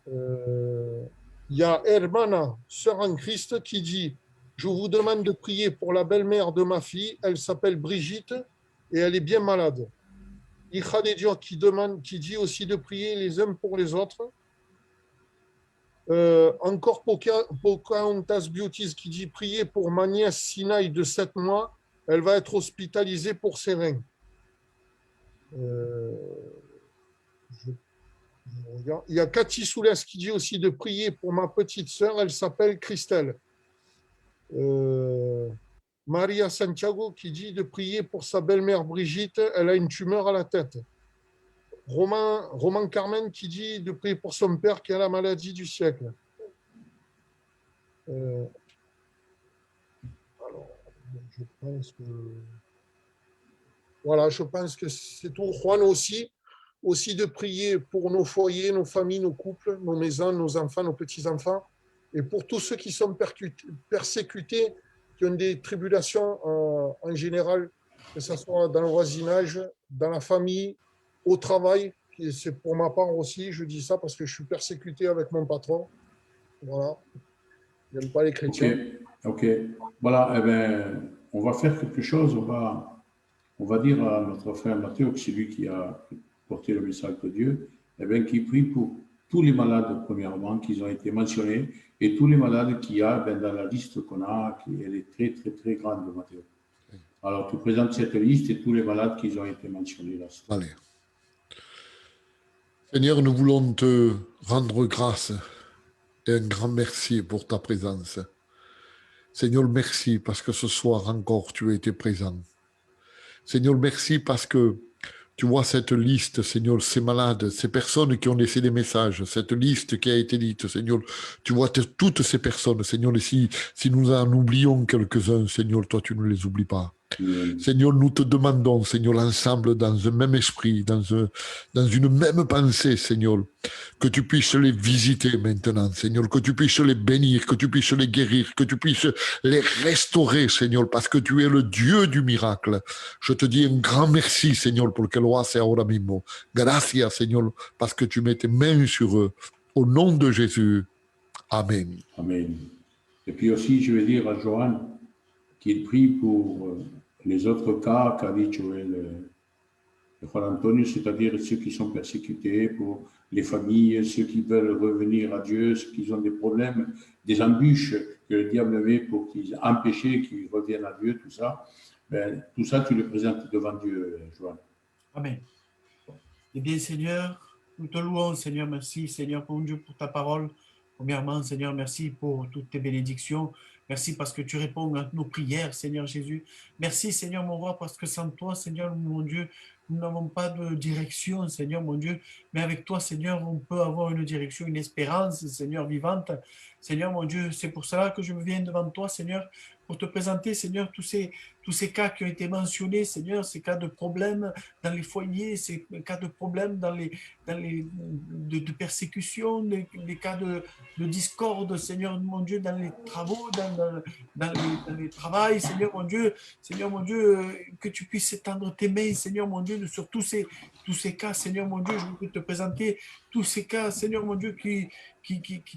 Il y a Hermana, sœur en Christ, qui dit je vous demande de prier pour la belle-mère de ma fille, elle s'appelle Brigitte et elle est bien malade. Hija de Dios qui dit aussi de prier les uns pour les autres. Encore Pocahontas Beauties qui dit prier pour ma nièce Sinaï de 7 mois, elle va être hospitalisée pour ses reins. Il y a Cathy Soulès qui dit aussi de prier pour ma petite sœur, elle s'appelle Christelle. Maria Santiago qui dit de prier pour sa belle-mère Brigitte, elle a une tumeur à la tête. Roman Carmen qui dit de prier pour son père qui a la maladie du siècle. Alors, je pense que... Voilà, je pense que c'est tout. Juan aussi de prier pour nos foyers, nos familles, nos couples, nos maisons, nos enfants, nos petits-enfants, et pour tous ceux qui sont persécutés, qui ont des tribulations en général, que ce soit dans le voisinage, dans la famille, au travail, c'est pour ma part aussi, je dis ça parce que je suis persécuté avec mon patron. Voilà. Ils n'aiment pas les chrétiens. Ok. Voilà, eh bien, on va faire quelque chose. On va dire à notre frère Mathieu, que c'est lui qui a porté le message de Dieu, eh bien, qu'il prie pour tous les malades, premièrement, qui ont été mentionnés, et tous les malades qu'il y a dans la liste qu'on a, qui elle est très, très, très grande, Mathieu. Alors, tu présentes cette liste et tous les malades qui ont été mentionnés là. Allez. Seigneur, nous voulons te rendre grâce et un grand merci pour ta présence. Seigneur, merci parce que ce soir encore tu as été présent. Seigneur, merci parce que tu vois cette liste, Seigneur, ces malades, ces personnes qui ont laissé des messages, cette liste qui a été dite, Seigneur, tu vois toutes ces personnes, Seigneur, et si nous en oublions quelques-uns, Seigneur, toi tu ne les oublies pas. Seigneur, nous te demandons, Seigneur, ensemble, dans un même esprit, dans une même pensée, Seigneur, que tu puisses les visiter maintenant, Seigneur, que tu puisses les bénir, que tu puisses les guérir, que tu puisses les restaurer, Seigneur, parce que tu es le Dieu du miracle. Je te dis un grand merci, Seigneur, pour que lo haces ahora mismo. Gracias, Seigneur, parce que tu mets tes mains sur eux. Au nom de Jésus. Amen. Amen. Et puis aussi, je vais dire à Johan qu'il prie pour les autres cas qu'a dit Joël Juan Antonio, c'est-à-dire ceux qui sont persécutés, pour les familles, ceux qui veulent revenir à Dieu, ceux qui ont des problèmes, des embûches que le diable met pour qu'ils empêchent qu'ils reviennent à Dieu, tout ça. Ben, tout ça, tu le présentes devant Dieu, Joan. Amen. Eh bien, Seigneur, nous te louons, Seigneur, merci, Seigneur, pour Dieu, pour ta parole. Premièrement, Seigneur, merci pour toutes tes bénédictions. Merci parce que tu réponds à nos prières, Seigneur Jésus. Merci, Seigneur, mon roi, parce que sans toi, Seigneur, mon Dieu, nous n'avons pas de direction, Seigneur, mon Dieu. Mais avec toi, Seigneur, on peut avoir une direction, une espérance, Seigneur, vivante. Seigneur, mon Dieu, c'est pour cela que je viens devant toi, Seigneur, pour te présenter, Seigneur, tous ces cas qui ont été mentionnés, Seigneur, ces cas de problèmes dans les foyers, ces cas de problèmes de persécution, les cas de discorde, Seigneur, mon Dieu, dans les travaux, dans les travails, Seigneur, mon Dieu, que tu puisses étendre tes mains, Seigneur, mon Dieu, sur tous ces cas, Seigneur, mon Dieu, je veux te présenter tous ces cas, Seigneur, mon Dieu, qui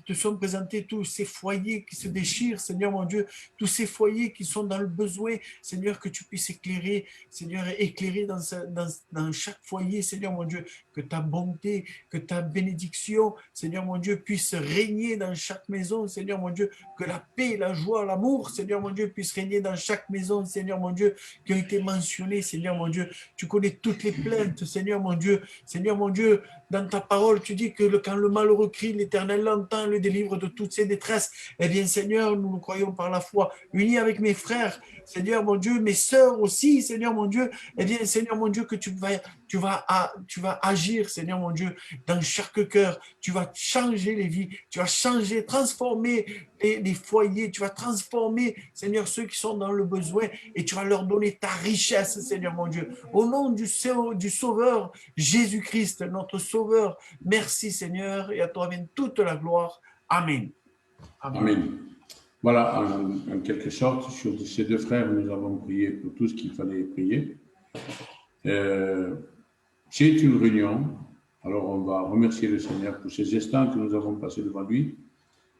te sont présentés, tous ces foyers qui se déchirent, Seigneur, mon Dieu, tous ces foyers qui sont dans le besoin, Seigneur, que tu puisses éclairer, Seigneur, éclairer dans chaque foyer, Seigneur, mon Dieu, que ta bonté, que ta bénédiction, Seigneur, mon Dieu, puisse régner dans chaque maison, Seigneur, mon Dieu, que la paix, la joie, l'amour, Seigneur, mon Dieu, puisse régner dans chaque maison, Seigneur, mon Dieu, qui ont été mentionnées, Seigneur, mon Dieu. Tu connais toutes les plaintes, Seigneur, mon Dieu, dans ta parole, tu dis que quand le malheureux crie, l'Éternel l'entend, le délivre de toutes ses détresses. Eh bien, Seigneur, nous nous croyons par la foi, unis avec mes frères, Seigneur, mon Dieu, mes sœurs aussi, Seigneur, mon Dieu. Eh bien, Seigneur, mon Dieu, que tu vas agir, Seigneur, mon Dieu, dans chaque cœur. Tu vas changer les vies, tu vas changer, transformer les foyers, tu vas transformer, Seigneur, ceux qui sont dans le besoin et tu vas leur donner ta richesse, Seigneur, mon Dieu. Au nom du Sauveur, Jésus-Christ, notre Sauveur, merci, Seigneur, et à toi vienne toute la gloire. Amen. Amen. Amen. Voilà, en quelque sorte, sur ces deux frères, nous avons prié pour tout ce qu'il fallait prier. C'est une réunion. Alors, on va remercier le Seigneur pour ces instants que nous avons passés devant lui.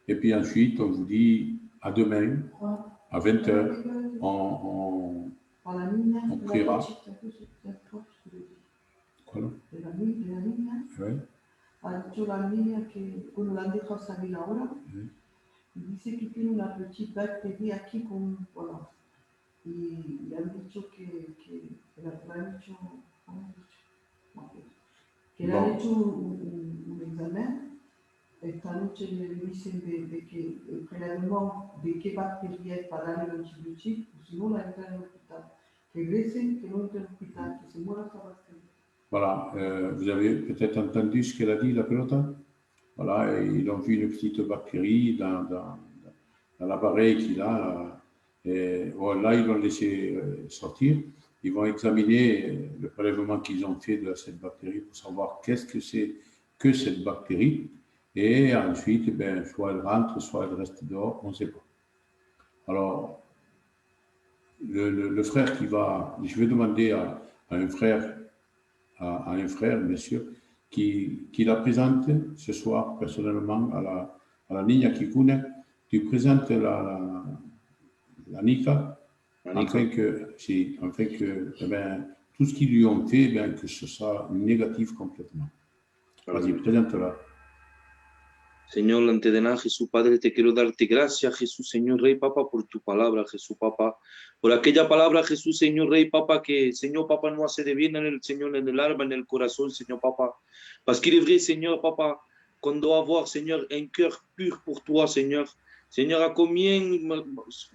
Et puis ensuite, on vous dit à demain, à 20h, on priera. Quoi là? Ouais. Il dice que tiene una petite bactérie aquí con, voilà. Y le han dicho que le han hecho un examen. Esta noche le dicen de que generalmente de qué bacteria es para darle el antibiótico, si no la entra en el hospital. Que regresen, que no entre en el hospital, que se muera esa bactéria. Voilà, vous avez peut-être entendu ce qu'elle a dit, la pelota. Voilà, et ils ont vu une petite bactérie dans l'appareil qu'il a. Et voilà, ils l'ont laissé sortir. Ils vont examiner le prélèvement qu'ils ont fait de cette bactérie pour savoir qu'est-ce que c'est que cette bactérie. Et ensuite, ben, soit elle rentre, soit elle reste dehors, on ne sait pas. Alors, le frère qui va... Je vais demander à un frère, bien sûr, qui la présente ce soir personnellement alla Niña Kikune, tu présentes la Nika, afin que, eh ben, tout ce qu'ils lui ont fait, ben, que ce soit négatif complètement. Vas-y, présente-la. Señor, antes de nada, Jesús Padre, te quiero darte gracias, Jesús, Señor Rey, Papa, por tu palabra, Jesús, Papa, por aquella palabra, Jesús, Señor Rey, Papa, que, Señor, Papa, no hace de bien en el Señor, en el alma, en el corazón, Señor, Papa, parce qu'il est vrai, Señor, Papa, qu'on doit avoir, Señor, un cœur pur pour toi, Señor. Señor, a combien,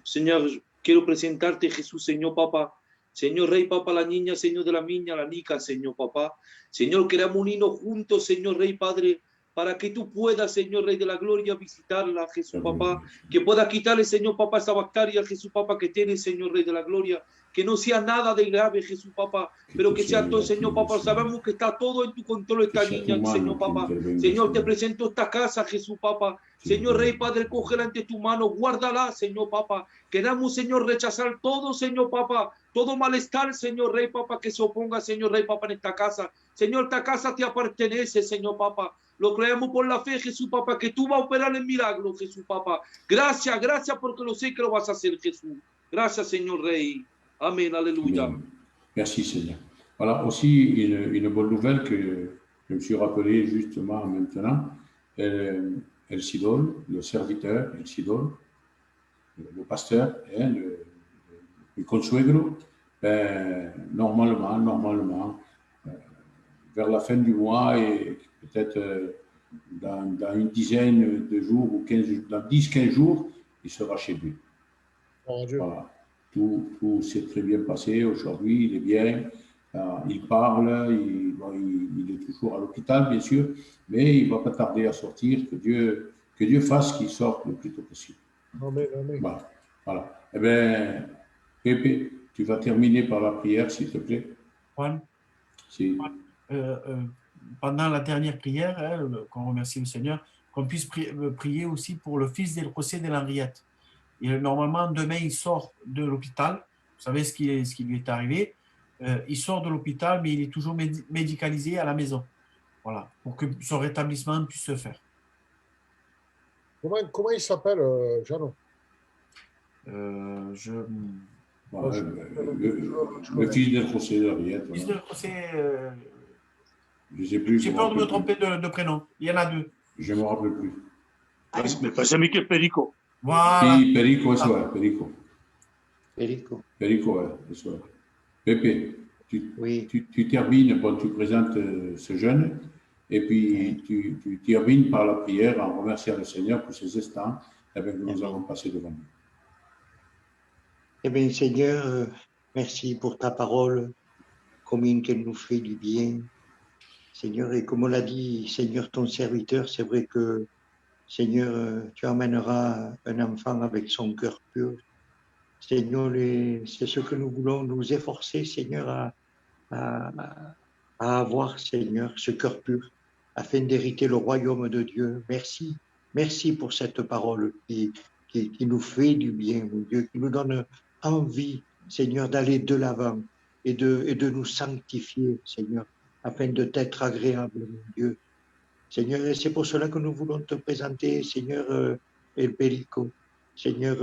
Señor, quiero presentarte, Jesús, Señor, Papa, Señor Rey, Papa, la niña, Señor de la niña, la Nica, Señor, Papa, Señor, queremos unirnos juntos, Señor Rey, Padre, para que tú puedas, Señor Rey de la Gloria, visitarla, Jesús, Papá, que pueda quitarle, Señor, Papá, esa bacteria, Jesús, Papá, que tiene, Señor Rey de la Gloria, que no sea nada de grave, Jesús, Papá, pero que sea todo, Señor, Papá, sabemos que está todo en tu control, esta niña, Señor, Papá, Señor, te presento esta casa, Jesús, Papá, Señor Rey, Padre, cógela ante tu mano, guárdala, Señor, Papá, queramos, Señor, rechazar todo, Señor, Papá, todo malestar, Señor Rey, Papá, que se oponga, Señor Rey, Papá, en esta casa, Señor, esta casa te pertenece, Señor, Papá, lo creemos por la fe, Jesús, Papá, que tú vas a operar el milagro, Jesús, Papá. Gracias, gracias porque lo sé que lo vas a hacer, Jesús. Gracias, Señor Rey. Amén, aleluya. Amen. Merci, Seigneur. Voilà, aussi une bonne nouvelle que je me suis rappelé justement maintenant. El Sidol, le serviteur, El Sidol, le pasteur, le consuegro, normalement, vers la fin du mois et peut-être dans une dizaine de jours ou 15 jours, dans 10-15 jours, il sera chez lui. Voilà. Tout s'est très bien passé aujourd'hui, il est bien, il parle, il est toujours à l'hôpital, bien sûr, mais il ne va pas tarder à sortir, que Dieu fasse qu'il sorte le plus tôt possible. Amen, amen. Voilà. Eh bien, Pepe, tu vas terminer par la prière, s'il te plaît. Juan, Si. Pendant la dernière prière, qu'on remercie le Seigneur, qu'on puisse prier aussi pour le fils del José de l'Henriette. Et normalement, demain, il sort de l'hôpital. Vous savez ce qui lui est arrivé. Il sort de l'hôpital, mais il est toujours médicalisé à la maison. Voilà, pour que son rétablissement puisse se faire. Comment il s'appelle, Jeannot? Le fils del José de l'Henriette. Le fils del José... Je ne sais plus. J'ai peur de me tromper de prénom. Il y en a deux. Je ne me rappelle plus. Me parece a mí que es Perico. Voilà. Sí, Perico, eso es, Perico. Perico. Perico, eso es. Pepe, tu termines, bon, tu présentes ce jeune, et puis tu termines par la prière en remerciant le Seigneur pour ces instants que nous avons passés devant nous. Eh bien, Seigneur, merci pour ta parole, combien qu'elle nous fait du bien. Seigneur, et comme on l'a dit, Seigneur, ton serviteur, c'est vrai que, Seigneur, tu emmèneras un enfant avec son cœur pur. Seigneur, c'est ce que nous voulons nous efforcer, Seigneur, à avoir, Seigneur, ce cœur pur, afin d'hériter le royaume de Dieu. Merci, merci pour cette parole qui nous fait du bien, mon Dieu, qui nous donne envie, Seigneur, d'aller de l'avant et de nous sanctifier, Seigneur, afin de t'être agréable, mon Dieu. Seigneur, et c'est pour cela que nous voulons te présenter, Seigneur, El Perico. Seigneur,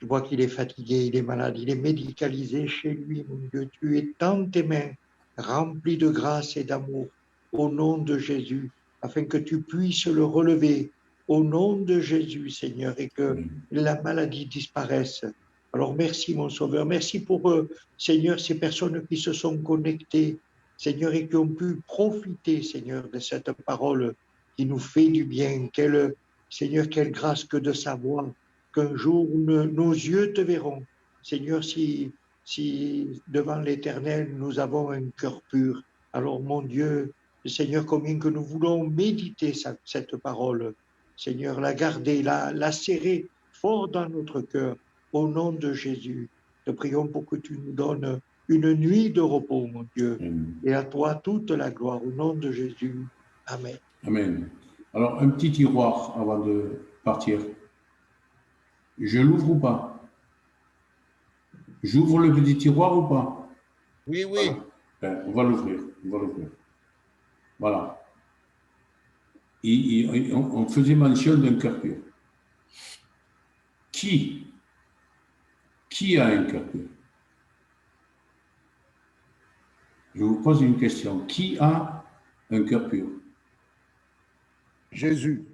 tu vois qu'il est fatigué, il est malade, il est médicalisé chez lui, mon Dieu. Tu es dans tes mains, rempli de grâce et d'amour, au nom de Jésus, afin que tu puisses le relever, au nom de Jésus, Seigneur, et que la maladie disparaisse. Alors merci, mon Sauveur, merci pour, Seigneur, ces personnes qui se sont connectées, Seigneur, et qui ont pu profiter, Seigneur, de cette parole qui nous fait du bien. Seigneur, quelle grâce que de savoir qu'un jour nos yeux te verront. Seigneur, si devant l'Éternel, nous avons un cœur pur, alors mon Dieu, Seigneur, combien que nous voulons méditer cette parole. Seigneur, la garder, la serrer fort dans notre cœur, au nom de Jésus. Te prions pour que tu nous donnes une nuit de repos, mon Dieu. Et à toi toute la gloire, au nom de Jésus. Amen. Amen. Alors, un petit tiroir avant de partir. Je l'ouvre ou pas? J'ouvre le petit tiroir ou pas? Oui, oui. Voilà. On va l'ouvrir. Voilà. on faisait mention d'un cœur pur. Qui a un cœur pur? Je vous pose une question. Qui a un cœur pur? Jésus.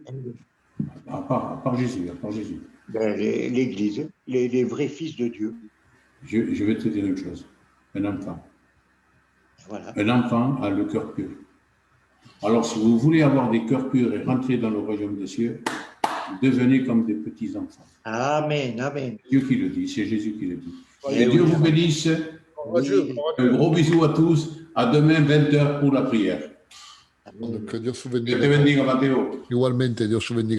À part Jésus. L'Église, les vrais fils de Dieu. Je vais te dire une chose. Un enfant. Voilà. Un enfant a le cœur pur. Alors, si vous voulez avoir des cœurs purs et rentrer dans le royaume des cieux, devenez comme des petits enfants. Amen, amen. C'est Dieu qui le dit, c'est Jésus qui le dit. Oui, Et Dieu oui. vous bénisse. Oui. Un gros bisou à tous. À demain, 20h pour la prière. Que Dios bendiga. Que te bendiga, Mateo. Igualmente, Dios bendiga.